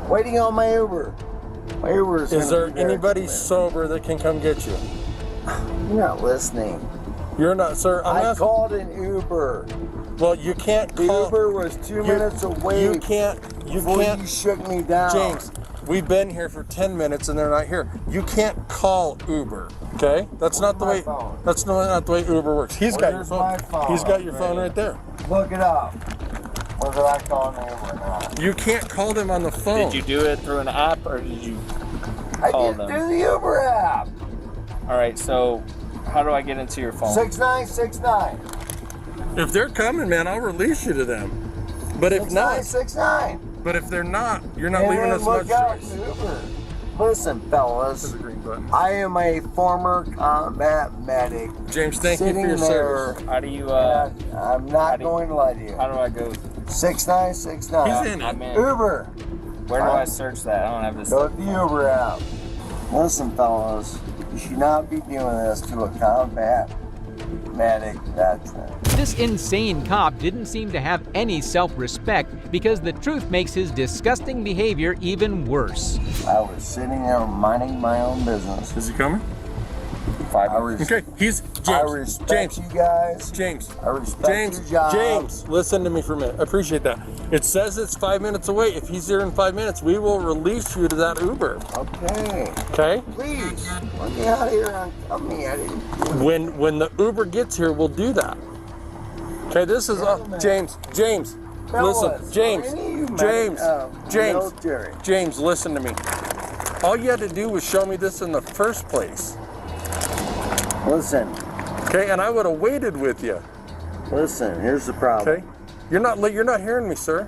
waiting on my Uber. My Uber is there anybody sober that can come get you? You're not listening. You're not, sir. I called an Uber. Well, you can't The call. Uber was 2 minutes away. You can't. You shook me down. James, we've been here for 10 minutes and they're not here. You can't call Uber. Okay? That's not the way. That's not the way Uber works. He's got your phone. He's got your phone right there. Look it up. Whether I call an Uber or not. You can't call them on the phone. Did you do it through an app or did you I call did them? through the Uber app. All right, so how do I get into your phone? 6969. If they're coming, man, I'll release you to them. But if not, 6969. but if they're not, you're not And leaving then us look much out choice. the Uber. Listen, fellas, I am a former combat medic. James, thank you for sitting your there, service. How do you, I'm not going to lie to you. How do I go? 6969. He's in it. I'm in. Uber. Where do I search that? I don't have this. Go to the Uber app. Listen, fellas, you should not be doing this to a combat medic veteran. This insane cop didn't seem to have any self-respect because the truth makes his disgusting behavior even worse. I was sitting there minding my own business. Is he coming? Okay, he's James. I respect you guys. James. I respect your job. James, listen to me for a minute. I appreciate that. It says it's 5 minutes away. If he's here in 5 minutes, we will release you to that Uber. Okay. Okay? Please, let me out of here and tell me I didn't do it. When the Uber gets here, we'll do that. Okay, this is James. Fellas, Listen, James. are any of you military? James, listen to me. All you had to do was show me this in the first place. Listen. Okay, and I would have waited with you. Listen, here's the problem. Okay? You're not hearing me, sir.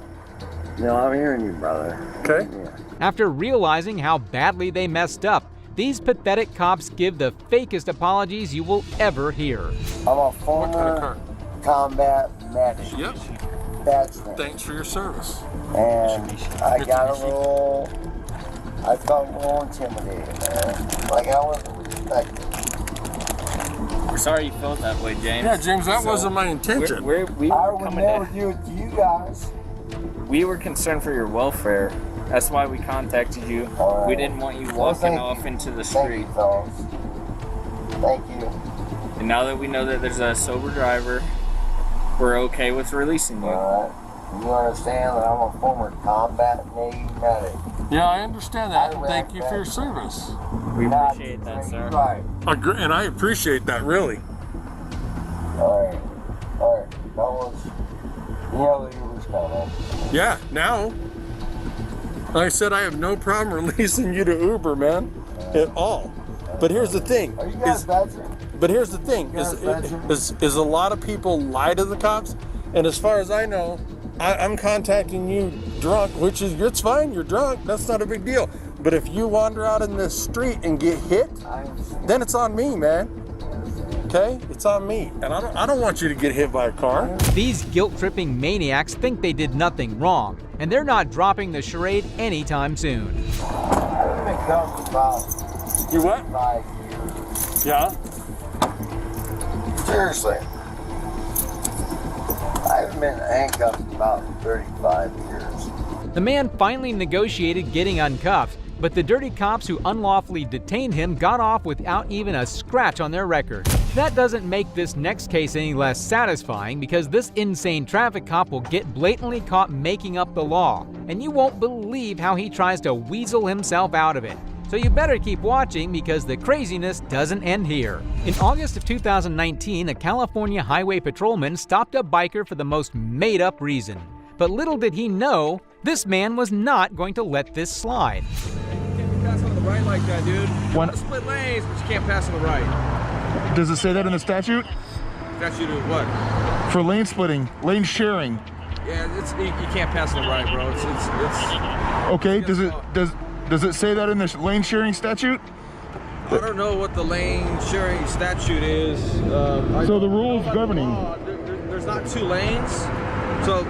No, I'm hearing you, brother. Okay? Yeah. After realizing how badly they messed up, these pathetic cops give the fakest apologies you will ever hear. I'm a former combat medic. Yep. Veteran. Thanks for your service. And I got a little, I felt a little intimidated, man. Like I wasn't respected. We're sorry you felt that way, James. Yeah, James, that wasn't my intention. We I were would coming never to, do it to you guys. we were concerned for your welfare. That's why we contacted you. All We right. didn't want you Well, walking thank off you. into the Thank street. you, fellas. Thank you. And now that we know that there's a sober driver, we're okay with releasing you. All right. You understand that I'm a former combat Navy medic. Yeah, I understand that. Thank you for your service. We appreciate that, sir. Right. And I appreciate that, really. All right, fellas. You know the Uber's coming. Yeah, now. Like I said, I have no problem releasing you to Uber, man, at all. But here's the thing. Are you guys veterans? But here's the thing: is a lot of people lie to the cops, and as far as I know, I'm contacting you drunk, which is it's fine. You're drunk. That's not a big deal. But if you wander out in this street and get hit, then it's on me, man. Okay, it's on me, and I don't want you to get hit by a car. These guilt-tripping maniacs think they did nothing wrong, and they're not dropping the charade anytime soon. I've been cuffed about You what? 5 years. Yeah. Seriously. I've been handcuffed about 35 years. The man finally negotiated getting uncuffed, but the dirty cops who unlawfully detained him got off without even a scratch on their record. That doesn't make this next case any less satisfying because this insane traffic cop will get blatantly caught making up the law, and you won't believe how he tries to weasel himself out of it. So you better keep watching because the craziness doesn't end here. In August of 2019, a California highway patrolman stopped a biker for the most made-up reason. But little did he know, this man was not going to let this slide. You can't pass on the right like that, dude. You want to split lanes, but you can't pass on the right. Does it say that in the statute? Statute of what? For lane splitting, lane sharing. Yeah, you can't pass on the right, bro. It's okay. Does it say that in the lane sharing statute? I don't know what the lane sharing statute is. So the rules governing. There's not 2 lanes. So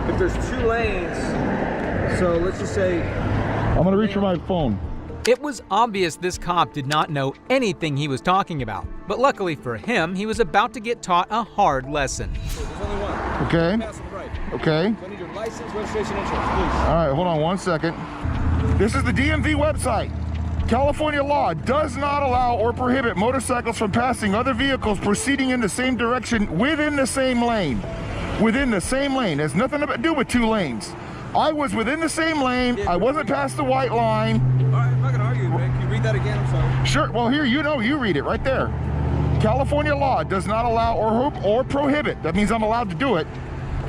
if there's 2 lanes, so let's just say. I'm gonna reach for my phone. It was obvious this cop did not know anything he was talking about, but luckily for him, he was about to get taught a hard lesson. There's only one. Okay. Pass on the right. Okay. So I need your license, registration, insurance, please. All right, hold on 1 second. This is the DMV website. California law does not allow or prohibit motorcycles from passing other vehicles proceeding in the same direction within the same lane. Within the same lane. Has nothing to do with 2 lanes. I was within the same lane. I wasn't past the white line. All right, I'm not gonna argue, man. Can you read that again? I'm sorry. Sure. Well, here, you read it right there. California law does not allow or prohibit, that means I'm allowed to do it,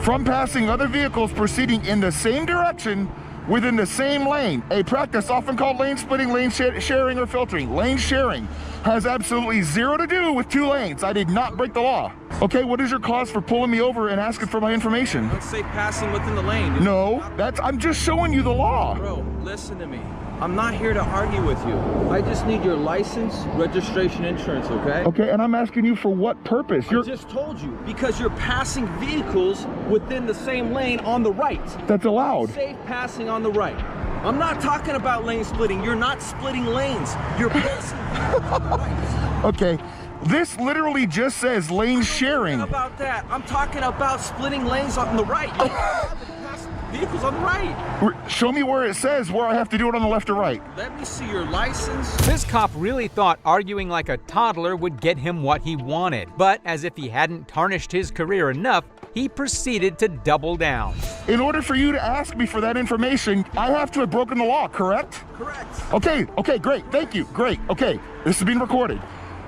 from passing other vehicles proceeding in the same direction within the same lane. A practice often called lane splitting, lane sharing, or filtering. Lane sharing has absolutely 0 to do with 2 lanes. I did not break the law. Okay, what is your cause for pulling me over and asking for my information? Don't say passing within the lane. No, I'm just showing you the law. Bro, listen to me. I'm not here to argue with you. I just need your license, registration, insurance, okay? Okay, and I'm asking you for what purpose? I just told you, because you're passing vehicles within the same lane on the right. That's allowed. Safe passing on the right. I'm not talking about lane splitting. You're not splitting lanes. You're passing vehicles on the right. Okay, this literally just says lane sharing. I'm not talking about that. I'm talking about splitting lanes on the right. You're allowed to pass vehicles on the right. Show me where it says where I have to do it on the left or right. Let me see your license. This cop really thought arguing like a toddler would get him what he wanted. But as if he hadn't tarnished his career enough, he proceeded to double down. In order for you to ask me for that information, I have to have broken the law, correct? Correct. Okay, great. Thank you. Great. Okay, this is being recorded.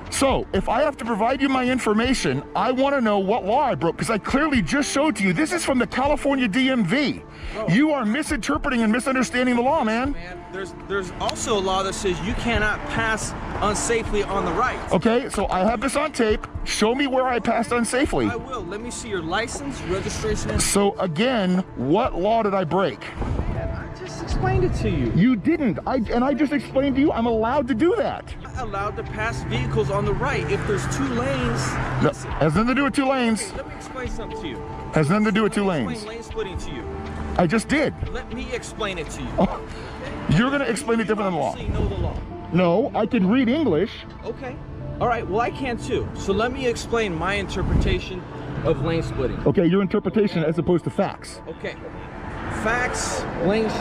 So, if I have to provide you my information, I want to know what law I broke, because I clearly just showed to you. This is from the California DMV. Bro. You are misinterpreting and misunderstanding the law, man. There's also a law that says you cannot pass unsafely on the right. Okay, so I have this on tape. Show me where I passed unsafely. I will. Let me see your license, registration, and... So, again, what law did I break? I just explained it to you. You didn't. I just explained to you I'm allowed to do that. You're not allowed to pass vehicles on the right if there's 2 lanes. No, has nothing to do with 2 lanes. Okay, let me explain something to you. Has nothing to do with 2 Let me lanes. explain lane splitting to you. I just did. Let me explain it to you. Oh, you're going to explain it different than the law. You know the law. No, I can read English. Okay. All right, well, I can too. So let me explain my interpretation of lane splitting. Okay, your interpretation as opposed to facts. Okay. Facts, lanes,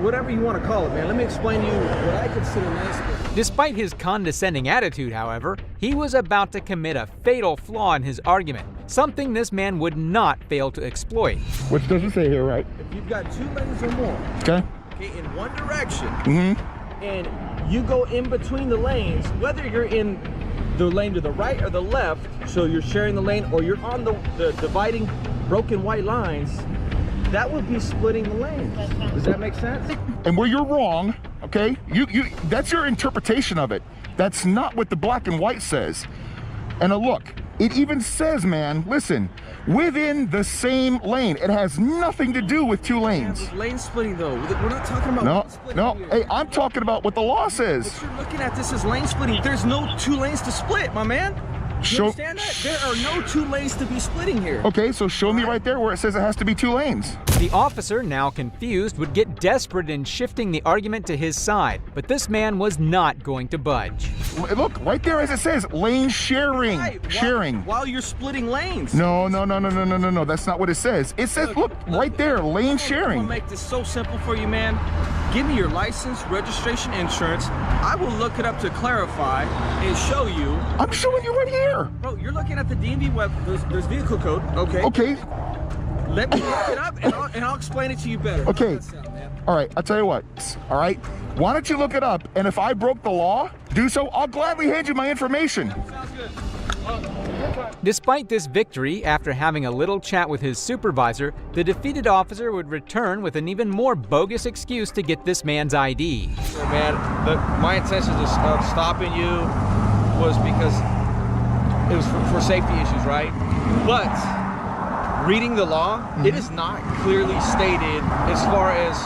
whatever you want to call it, man. Let me explain to you what I consider lane splitting. Despite his condescending attitude, however, he was about to commit a fatal flaw in his argument, something this man would not fail to exploit. Which doesn't say here, right? If you've got 2 lanes or more, okay, in one direction, and you go in between the lanes, whether you're in the lane to the right or the left, so you're sharing the lane or you're on the dividing broken white lines, that would be splitting the lanes. Does that make sense? And where you're wrong, okay, that's your interpretation of it. That's not what the black and white says. And look, it even says, man, listen, within the same lane. It has nothing to do with 2 lanes. Yeah, lane splitting though, we're not talking about lane splitting. No, here. hey, I'm talking about what the law says. But you're looking at this as lane splitting. There's no 2 lanes to split, my man. You understand that? There are no 2 lanes to be splitting here. Okay, so show me right there where it says it has to be 2 lanes. The officer, now confused, would get desperate in shifting the argument to his side, but this man was not going to budge. Look, right there as it says, lane sharing. Right, Sharing. While you're splitting lanes. No, that's not what it says. It says, look, right there, lane sharing. I'm gonna make this so simple for you, man. Give me your license, registration, insurance. I will look it up to clarify and show you. I'm showing you right here. Bro, you're looking at the DMV web, there's vehicle code, okay? Okay. Let me look it up and I'll explain it to you better. Okay. All right, I'll tell you what. All right, why don't you look it up, and if I broke the law, do so. I'll gladly hand you my information. Sounds good. Despite this victory, after having a little chat with his supervisor, the defeated officer would return with an even more bogus excuse to get this man's ID. So, man, my intention of stopping you was because it was for safety issues, right? But reading the law, it is not clearly stated as far as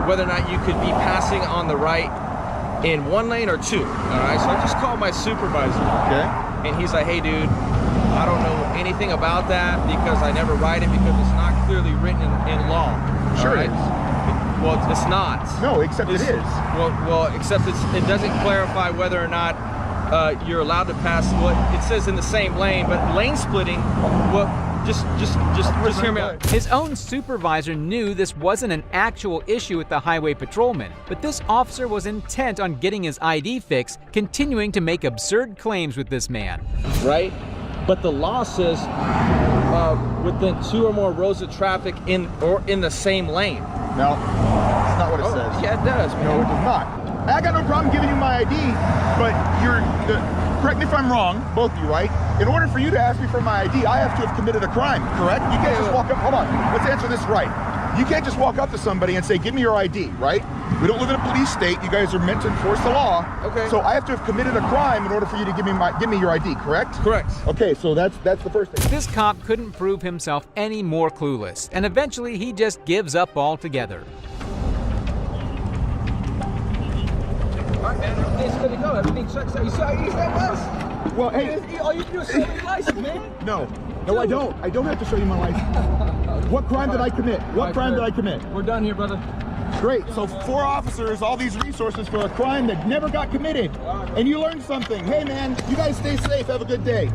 whether or not you could be passing on the right in one lane or two. All right, so I just called my supervisor. Okay. And he's like, hey, dude, I don't know anything about that because I never write it because it's not clearly written in law. Sure right? it is. Well, it's not. No, except it is. Well, except it doesn't clarify whether or not you're allowed to pass. What it says in the same lane, but lane splitting. Well, just hear me out. His own supervisor knew this wasn't an actual issue with the highway patrolman, but this officer was intent on getting his ID fixed, continuing to make absurd claims with this man. Right? But the law says within 2 or more rows of traffic in the same lane. No, that's not what it says. Yeah, it does, man. No, it does not. I got no problem giving you my ID, but correct me if I'm wrong, both of you, right? In order for you to ask me for my ID, I have to have committed a crime, correct? You can't just walk up, hold on, let's answer this right. You can't just walk up to somebody and say, give me your ID, right? We don't live in a police state. You guys are meant to enforce the law. Okay. So I have to have committed a crime in order for you to give me your ID, correct? Correct. Okay, so that's the first thing. This cop couldn't prove himself any more clueless, and eventually he just gives up altogether. All right, man, everything's good to go. Everything checks out. You see how easy that was? Well, hey. All you do is show me your license, man. No, I don't. I don't have to show you my license. What crime did I commit? What crime did I commit? We're done here, brother. Great, so 4 officers, all these resources for a crime that never got committed. And you learned something. Hey man, you guys stay safe, have a good day.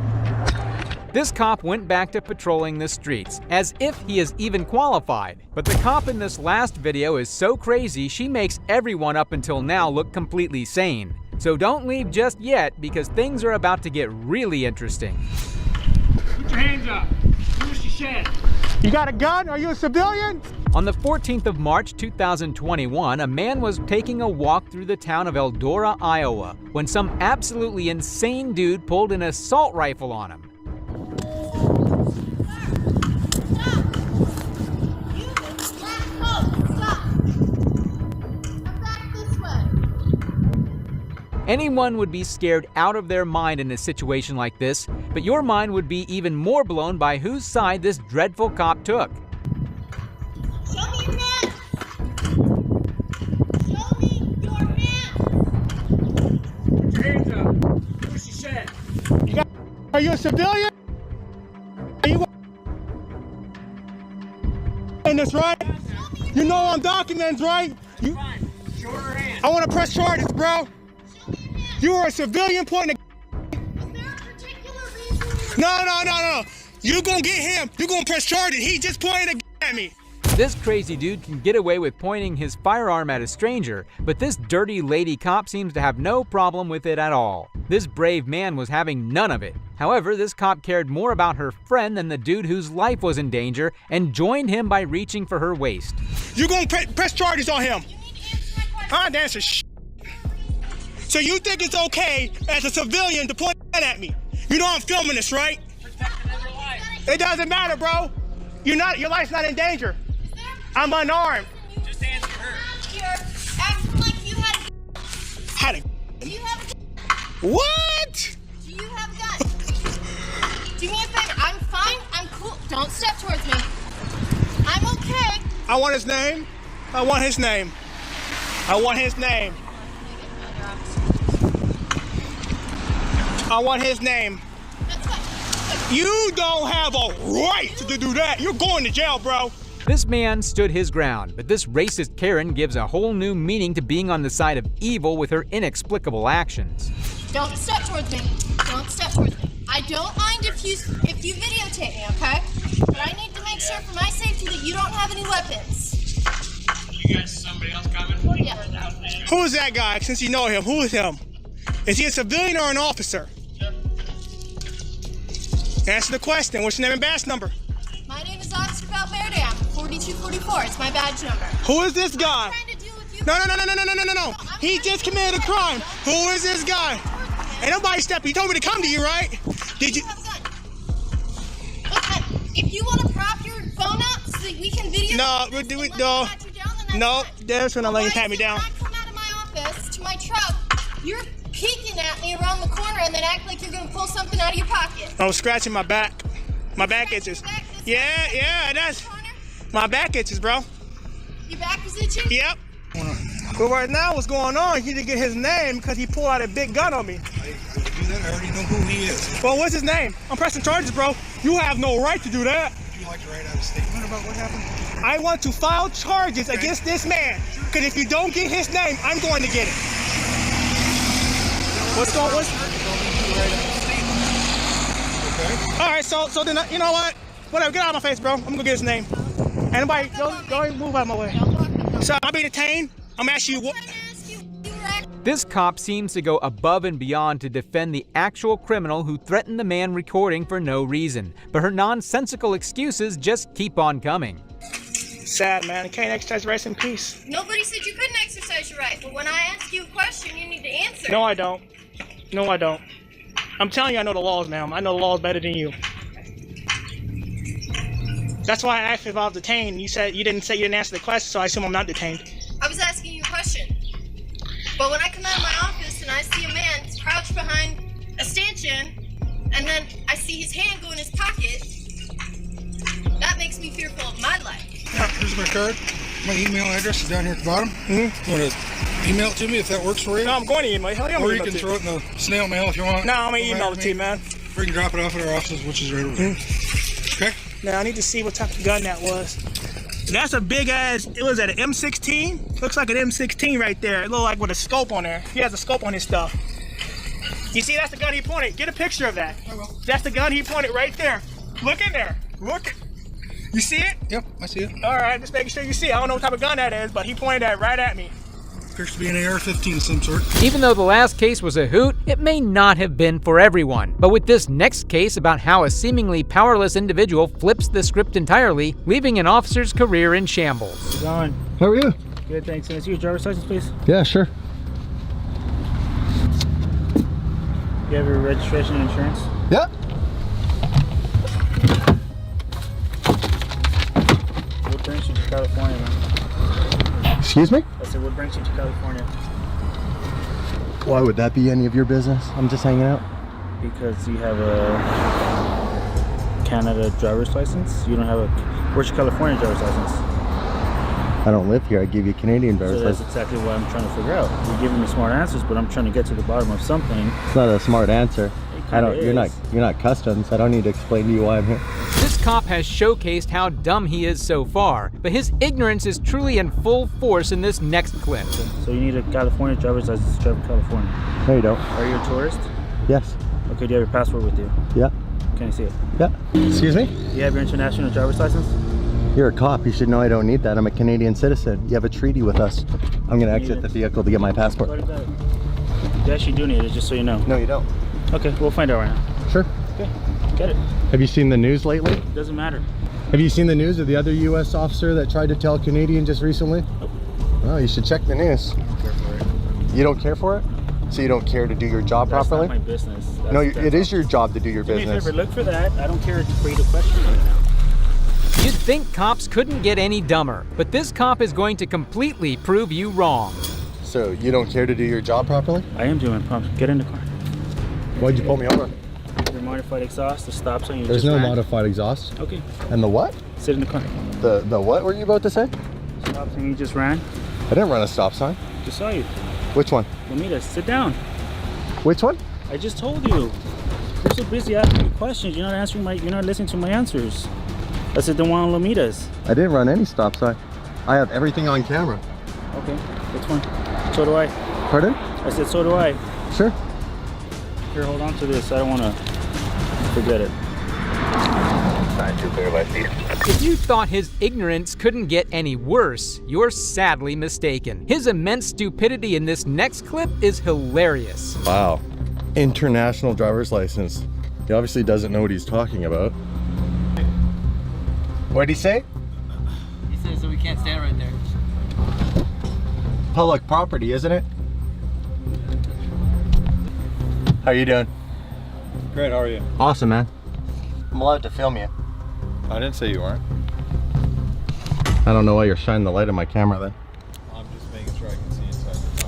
This cop went back to patrolling the streets, as if he is even qualified. But the cop in this last video is so crazy, she makes everyone up until now look completely sane. So don't leave just yet, because things are about to get really interesting. Put your hands up. Finish your shed. You got a gun? Are you a civilian? On the 14th of March 2021, a man was taking a walk through the town of Eldora, Iowa, when some absolutely insane dude pulled an assault rifle on him. Anyone would be scared out of their mind in a situation like this, but your mind would be even more blown by whose side this dreadful cop took. Show me your hands! Show me your hands! Put your hands up. Push your shed. Are you a civilian? Are you in this, right? You know I'm documents, right? I want to press charges, bro. You are a civilian pointing a... Is there a particular reason? No. You gonna get him. You gonna press charges. He just pointed a at me. This crazy dude can get away with pointing his firearm at a stranger, but this dirty lady cop seems to have no problem with it at all. This brave man was having none of it. However, this cop cared more about her friend than the dude whose life was in danger and joined him by reaching for her waist. You gonna press charges on him. I'm answer shit. So you think it's okay as a civilian to point that at me? You know I'm filming this, right? It doesn't matter, bro. Your life's not in danger. I'm unarmed. Just answer her. You're acting like you had a... Do you have a... What? Do you have a gun? Do me a favor. I'm fine. I'm cool. Don't step towards me. I'm okay. I want his name. I want his name. I want his name. I want his name. You don't have a right to do that. You're going to jail, bro. This man stood his ground, but this racist Karen gives a whole new meaning to being on the side of evil with her inexplicable actions. Don't step towards me. Don't step towards me. I don't mind if you videotape me, okay? But I need to make sure for my safety that you don't have any weapons. You got somebody else coming? Yeah. Who is that guy, since you know him? Who is him? Is he a civilian or an officer? Answer the question. What's your name and badge number? My name is Auditor Valverde. I'm 4244. It's my badge number. Who is this guy? No. He just committed a crime. Who is this guy? Ain't nobody stepping. He told me to come to you, right? Did you? Look, if you want to prop your phone up so that we can video. No, that's when I'm letting you pat me down. When I come out of my office to my truck, you're peeking at me around the corner and then act like you're gonna pull something out of your pocket. I was scratching my back. My back itches. Yeah, that's. My back itches, bro. Your back is itching? Yep. But right now, what's going on? He didn't get his name because he pulled out a big gun on me. I already know who he is. Well, what's his name? I'm pressing charges, bro. You have no right to do that. Would you like to write out a statement about what happened? I want to file charges against this man. Because if you don't get his name, I'm going to get it. What's going on? Okay. All right, so then, you know what? Whatever, get out of my face, bro. I'm going to get his name. Anybody, go ahead and move out of my way. So, I'll be detained. I'm asking you what. This cop seems to go above and beyond to defend the actual criminal who threatened the man recording for no reason. But her nonsensical excuses just keep on coming. Sad, man. You can't exercise rights in peace. Nobody said you couldn't exercise your right, but when I ask you a question, you need to answer. No, I don't. No, I don't. I'm telling you I know the laws, ma'am. I know the laws better than you. That's why I asked if I was detained. You said you didn't answer the question, so I assume I'm not detained. I was asking you a question. But when I come out of my office and I see a man crouched behind a stanchion, and then I see his hand go in his pocket, that makes me fearful of my life. Here's my card. My email address is down here at the bottom. You want to email it to me if that works for you? No, I'm going to email it. Or you can throw it in the snail mail if you want. No, I'm going to email it to you, man. Or you can drop it off at our offices, which is right over there. Okay? Now, I need to see what type of gun that was. That's a big ass, it was at an M16? Looks like an M16 right there. It looked like with a scope on there. He has a scope on his stuff. You see, that's the gun he pointed. Get a picture of that. I will. That's the gun he pointed right there. Look in there. Look. You see it? Yep, I see it. All right, just making sure you see it. I don't know what type of gun that is, but he pointed that right at me. Appears to be an AR-15 of some sort. Even though the last case was a hoot, it may not have been for everyone. But with this next case about how a seemingly powerless individual flips the script entirely, leaving an officer's career in shambles. How's it going? How are you? Good, thanks. Can I see your driver's license, please? Yeah, sure. You have your registration and insurance? Yeah. What brings you to California, man? Excuse me? I said, what brings you to California? Why would that be any of your business? I'm just hanging out. Because you have a Canada driver's license? You don't have a... Where's your California driver's license? I don't live here. I give you a Canadian driver's So that's license. exactly what I'm trying to figure out. You're giving me smart answers, but I'm trying to get to the bottom of something. It's not a smart answer. I don't. You're not customs. I don't need to explain to you why I'm here. This cop has showcased how dumb he is so far, but his ignorance is truly in full force in this next clip. So you need a California driver's license to drive in California? No, you don't. Are you a tourist? Yes. Okay, do you have your passport with you? Yeah. Can I see it? Yeah. Excuse me? Do you have your international driver's license? You're a cop. You should know I don't need that. I'm a Canadian citizen. You have a treaty with us. I'm going to exit the vehicle to get my passport. You actually do need it, just so you know. No, you don't. Okay, we'll find out right now. Sure. Okay, get it. Have you seen the news lately? Doesn't matter. Have you seen the news of the other U.S. officer that tried to tell a Canadian just recently? Nope. Oh, you should check the news. I don't care for it. You don't care for it? So you don't care to do your job properly? That's not my business. No, it is your job to do your business. Do me a favor, look for that. I don't care for you to question right now. You'd think cops couldn't get any dumber, but this cop is going to completely prove you wrong. So you don't care to do your job properly? I am doing pumps. Get in the car. Why'd you pull me over? Your modified exhaust, the stop sign. There's no modified exhaust. Okay. And the what? Sit in the car. The what were you about to say? Stop sign you just ran. I didn't run a stop sign. Just saw you. Which one? Lamita, sit down. Which one? I just told you. You're so busy asking me questions. You're not answering you're not listening to my answers. I said the one on Lomitas. I didn't run any stop sign. I have everything on camera. Okay, that's fine. So do I. Pardon? I said so do I. Sure. Here, hold on to this. I don't want to forget it. If you thought his ignorance couldn't get any worse, you're sadly mistaken. His immense stupidity in this next clip is hilarious. Wow. International driver's license. He obviously doesn't know what he's talking about. What'd he say? He says that we can't stand right there. Public property, isn't it? How you doing? Great, how are you? Awesome, man. I'm allowed to film you. I didn't say you weren't. I don't know why you're shining the light on my camera then. I'm just making sure I can see inside the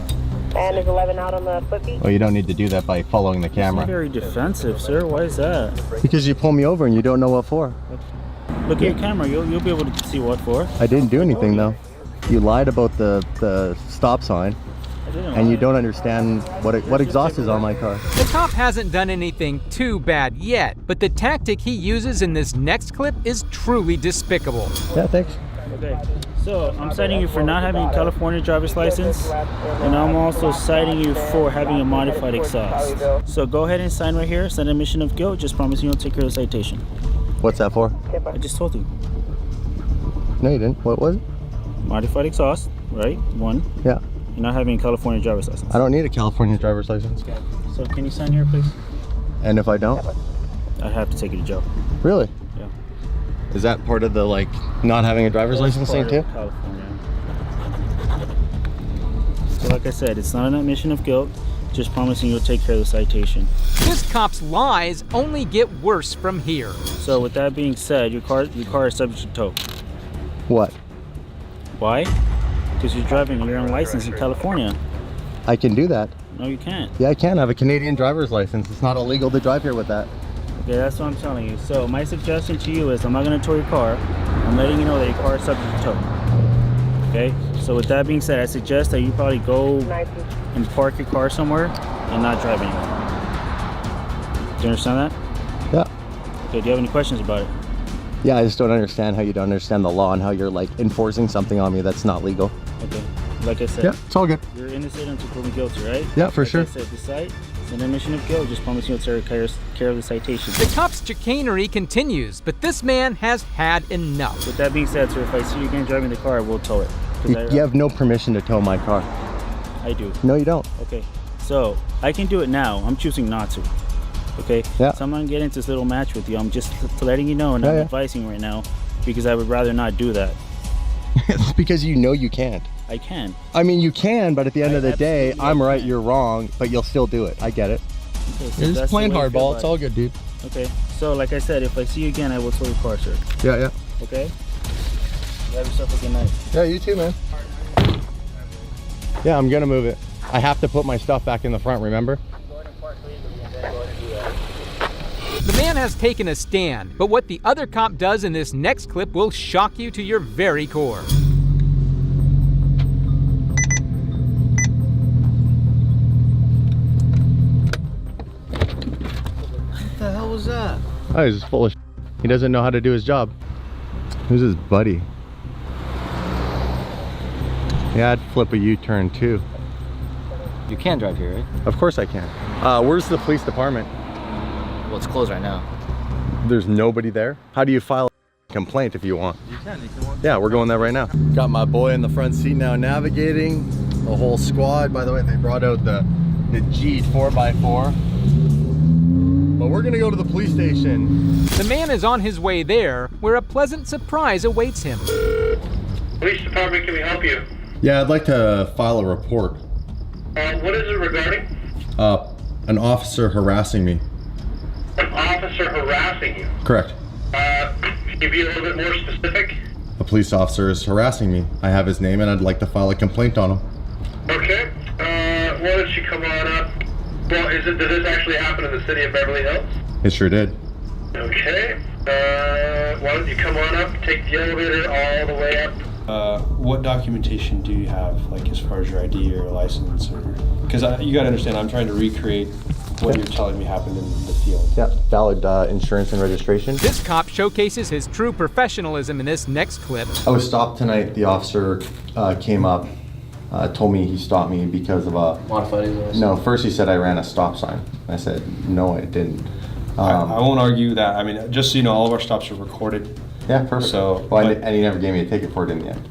car. And is 11 out on the flippy? Oh, you don't need to do that by following the camera. Very defensive, sir. Why is that? Because you pull me over and you don't know what for. Look at your camera. You'll be able to see what for. I didn't do anything though. You lied about the stop sign. And you don't understand what exhaust is on my car. The cop hasn't done anything too bad yet, but the tactic he uses in this next clip is truly despicable. Yeah, thanks. Okay, so I'm citing you for not having a California driver's license, and I'm also citing you for having a modified exhaust. So go ahead and sign right here, sign admission of guilt, just promise you'll take care of the citation. What's that for? I just told you. No, you didn't. What was it? Modified exhaust, right? One. Yeah. You're not having a California driver's license. I don't need a California driver's license. So can you sign here, please? And if I don't? I have to take you to jail. Really? Yeah. Is that part of the like not having a driver's license thing too? California. So like I said, it's not an admission of guilt, just promising you'll take care of the citation. This cop's lies only get worse from here. So with that being said, your car is subject to tow. What? Why? Because you're driving your own license in California. I can do that. No, you can't. Yeah, I can. I have a Canadian driver's license. It's not illegal to drive here with that. Okay, that's what I'm telling you. So my suggestion to you is I'm not going to tow your car. I'm letting you know that your car is subject to tow. Okay? So with that being said, I suggest that you probably go and park your car somewhere and not drive anymore. Do you understand that? Yeah. Okay, do you have any questions about it? Yeah, I just don't understand how you don't understand the law and how you're like enforcing something on me that's not legal. Okay. Like I said, yeah, it's all good. You're innocent until proven guilty, right? Yeah, for sure. Like I said, decide. It's an admission of guilt. Just promise you'll take care of the citation. The cop's chicanery continues, but this man has had enough. With that being said, sir, if I see you again driving the car, I will tow it. You have no permission to tow my car. I do. No, you don't. Okay. So I can do it now. I'm choosing not to. Okay? Yeah. So I'm going to get into this little match with you. I'm just letting you know, and I'm advising right now because I would rather not do that. It's because you know you can't. I can. I mean, you can, but at the end of the day, I'm right, you're wrong, but you'll still do it. I get it. Okay, so you're just playing hardball. It's all good, dude. Okay. So, like I said, if I see you again, I will tow your car, sir. Yeah, yeah. Okay? You have yourself a good night. Yeah, you too, man. Yeah, I'm going to move it. I have to put my stuff back in the front, remember? The man has taken a stand, but what the other cop does in this next clip will shock you to your very core. What the hell was that? Oh, he's just full of shit. He doesn't know how to do his job. Who's his buddy? Yeah, I'd flip a U-turn too. You can drive here, right? Of course I can. Where's the police department? Well, it's closed right now. There's nobody there? How do you file a complaint if you want? You can walk. Yeah, we're going there right now. Got my boy in the front seat now navigating. The whole squad. By the way, they brought out the G 4x4. But we're gonna go to the police station. The man is on his way there, where a pleasant surprise awaits him. Police department, can we help you? Yeah, I'd like to file a report. What is it regarding? An officer harassing me. An officer harassing you? Correct. Can you be a little bit more specific? A police officer is harassing me. I have his name and I'd like to file a complaint on him. Okay. Why don't you come on up? Well, did this actually happen in the city of Beverly Hills? It sure did. Okay. Why don't you come on up, take the elevator all the way up? What documentation do you have, like as far as your ID or license, or because you got to understand, I'm trying to recreate what you're telling me happened in the field. Yeah, valid insurance and registration. This cop showcases his true professionalism in this next clip. I was stopped tonight. The officer came up, told me he stopped me because of a... Modified license? No, first he said I ran a stop sign. I said, no, I didn't. I won't argue that. I mean, just so you know, all of our stops are recorded. Yeah, perfect. So, well, and he never gave me a ticket for it in the end.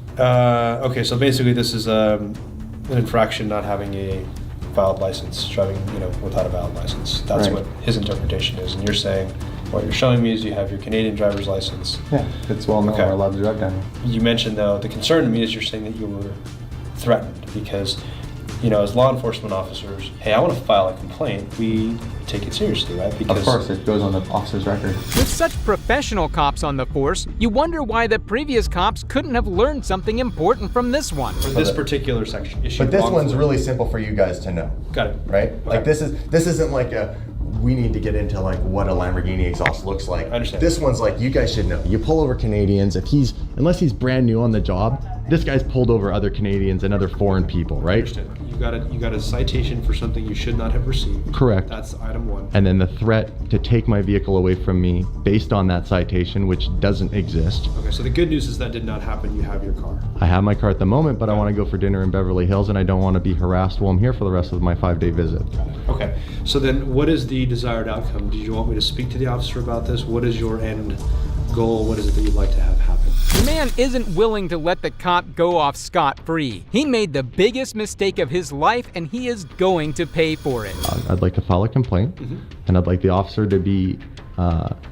Okay, so basically this is an infraction not having a valid license, driving, without a valid license. That's Right. what his interpretation is. And you're saying what you're showing me is you have your Canadian driver's license. Yeah, it's well known we're allowed to drive down here. You mentioned, though, the concern to me is you're saying that you were threatened because, as law enforcement officers, hey, I want to file a complaint. We take it seriously, right? Because of course, it goes on the officer's record. With such professional cops on the force, you wonder why the previous cops couldn't have learned something important from this one. For this particular section issue. But this one's really simple for you guys to know. Got it. Right? Like this isn't like we need to get into like what a Lamborghini exhaust looks like. I understand. This one's like, you guys should know. You pull over Canadians, unless he's brand new on the job, this guy's pulled over other Canadians and other foreign people, right? Understood. You got a citation for something you should not have received. Correct. That's item 1. And then the threat to take my vehicle away from me based on that citation, which doesn't exist. Okay, so the good news is that did not happen. You have your car. I have my car at the moment, but I want to go for dinner in Beverly Hills and I don't want to be harassed while I'm here for the rest of my 5-day visit. Okay, so then what is the desired outcome? Did you want me to speak to the officer about this? What is your end goal? What is it that you'd like to have happen? The man isn't willing to let the cop go off scot-free. He made the biggest mistake of his life and he is going to pay for it. I'd like to file a complaint and I'd like the officer to be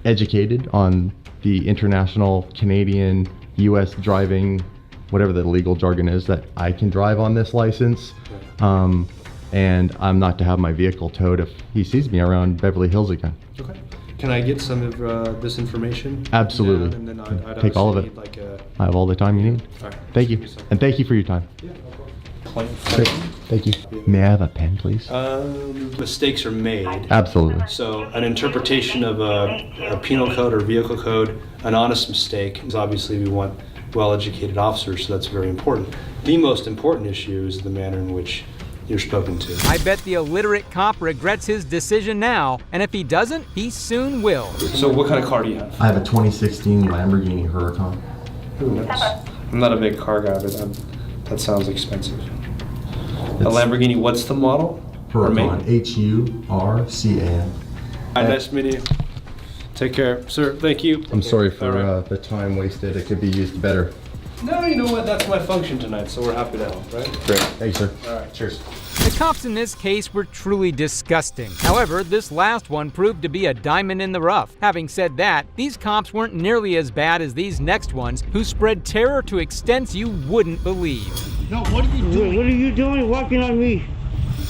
educated on the international, Canadian, US driving, whatever the legal jargon is, that I can drive on this license. And I'm not to have my vehicle towed if he sees me around Beverly Hills again. Okay. Can I get some of this information? Absolutely. And then I'd Take all of it. need I have all the time you need. All right. Thank you. And thank you for your time. Claim. Thank you. May I have a pen, please? Mistakes are made. Absolutely. So an interpretation of a penal code or vehicle code, an honest mistake, is obviously we want well-educated officers, so that's very important. The most important issue is the manner in which you're spoken to. I bet the illiterate cop regrets his decision now, and if he doesn't, he soon will. So what kind of car do you have? I have a 2016 Lamborghini Huracan. Ooh, nice. I'm not a big car guy, but that sounds expensive. A Lamborghini, what's the model? Huracan, H-U-R-C-A-N. Hi, nice meeting you. Take care, sir. Thank you. I'm sorry for the time wasted. It could be used better. No, you know what? That's my function tonight, so we're happy to help, right? Great. Thanks, sir. All right. Cheers. The cops in this case were truly disgusting. However, this last one proved to be a diamond in the rough. Having said that, these cops weren't nearly as bad as these next ones, who spread terror to extents you wouldn't believe. No, what are you doing? What are you doing walking on me?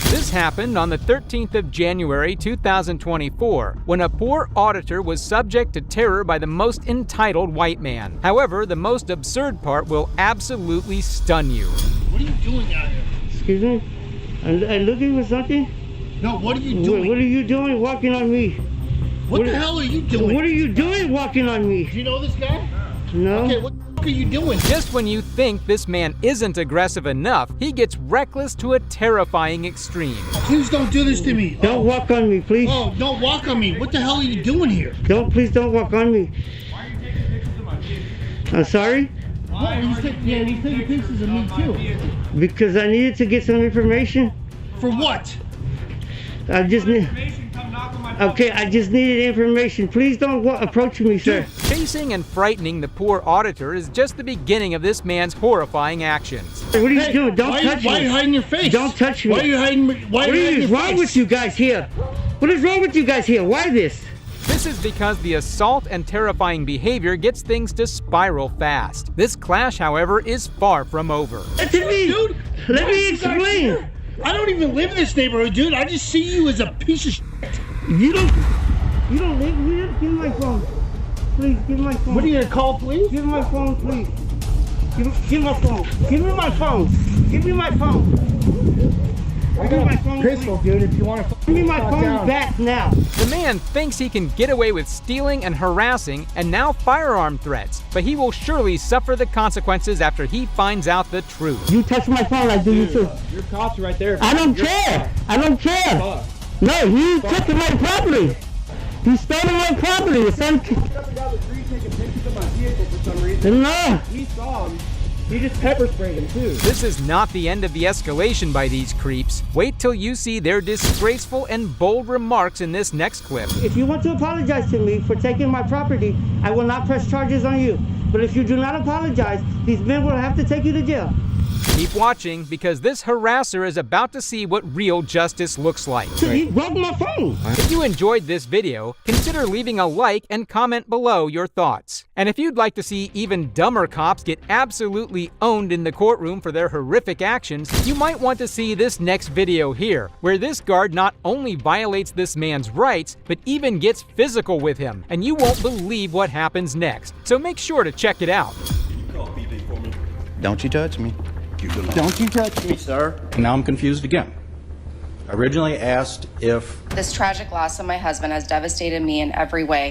This happened on the 13th of January 2024, when a poor auditor was subject to terror by the most entitled white man. However, the most absurd part will absolutely stun you. What are you doing out here? Excuse me? I'm looking for something? No, what are you doing? What are you doing walking on me? What the hell are you doing? What are you doing walking on me? Do you know this guy? No. Okay, what the are you doing? Just when you think this man isn't aggressive enough, he gets reckless to a terrifying extreme. Please don't do this to me. Don't walk on me, please. Oh, don't walk on me. What the hell are you doing here? Please don't walk on me. I'm sorry? Why? He's taking pictures of me too. Because I needed to get some information. For what? I just needed information. Please don't approach me, sir. Chasing and frightening the poor auditor is just the beginning of this man's horrifying actions. What are you doing? Don't touch me. Why are you hiding your face? Don't touch me. Why are you hiding? What is wrong with you guys here? What is wrong with you guys here? Why this? This is because the assault and terrifying behavior gets things to spiral fast. This clash, however, is far from over. Let me explain. I don't even live in this neighborhood, dude. I just see you as a piece of shit. You don't live here? Give me my phone. Please, give me my phone. What are you gonna call, please? Give me my phone, please. Give me my phone. Give me my phone. Give me my phone. I got my phone, pistol, dude, if you want to. Give me my phone back now. The man thinks he can get away with stealing and harassing and now firearm threats, but he will surely suffer the consequences after he finds out the truth. You touch my phone, I do you too. Your cops are right there. I don't care. I don't care. No, he took my property. He stole my property. The son. No. He saw him. He just pepper sprayed him too. This is not the end of the escalation by these creeps. Wait till you see their disgraceful and bold remarks in this next clip. If you want to apologize to me for taking my property, I will not press charges on you. But if you do not apologize, these men will have to take you to jail. Keep watching, because this harasser is about to see what real justice looks like. He broke my phone. If you enjoyed this video, consider leaving a like and comment below your thoughts. And if you'd like to see even dumber cops get absolutely owned in the courtroom for their horrific actions, you might want to see this next video here, where this guard not only violates this man's rights, but even gets physical with him, and you won't believe what happens next. So make sure to check it out. Don't you touch me. Don't you touch me, sir. Now I'm confused again. I originally asked if This tragic loss of my husband has devastated me in every way.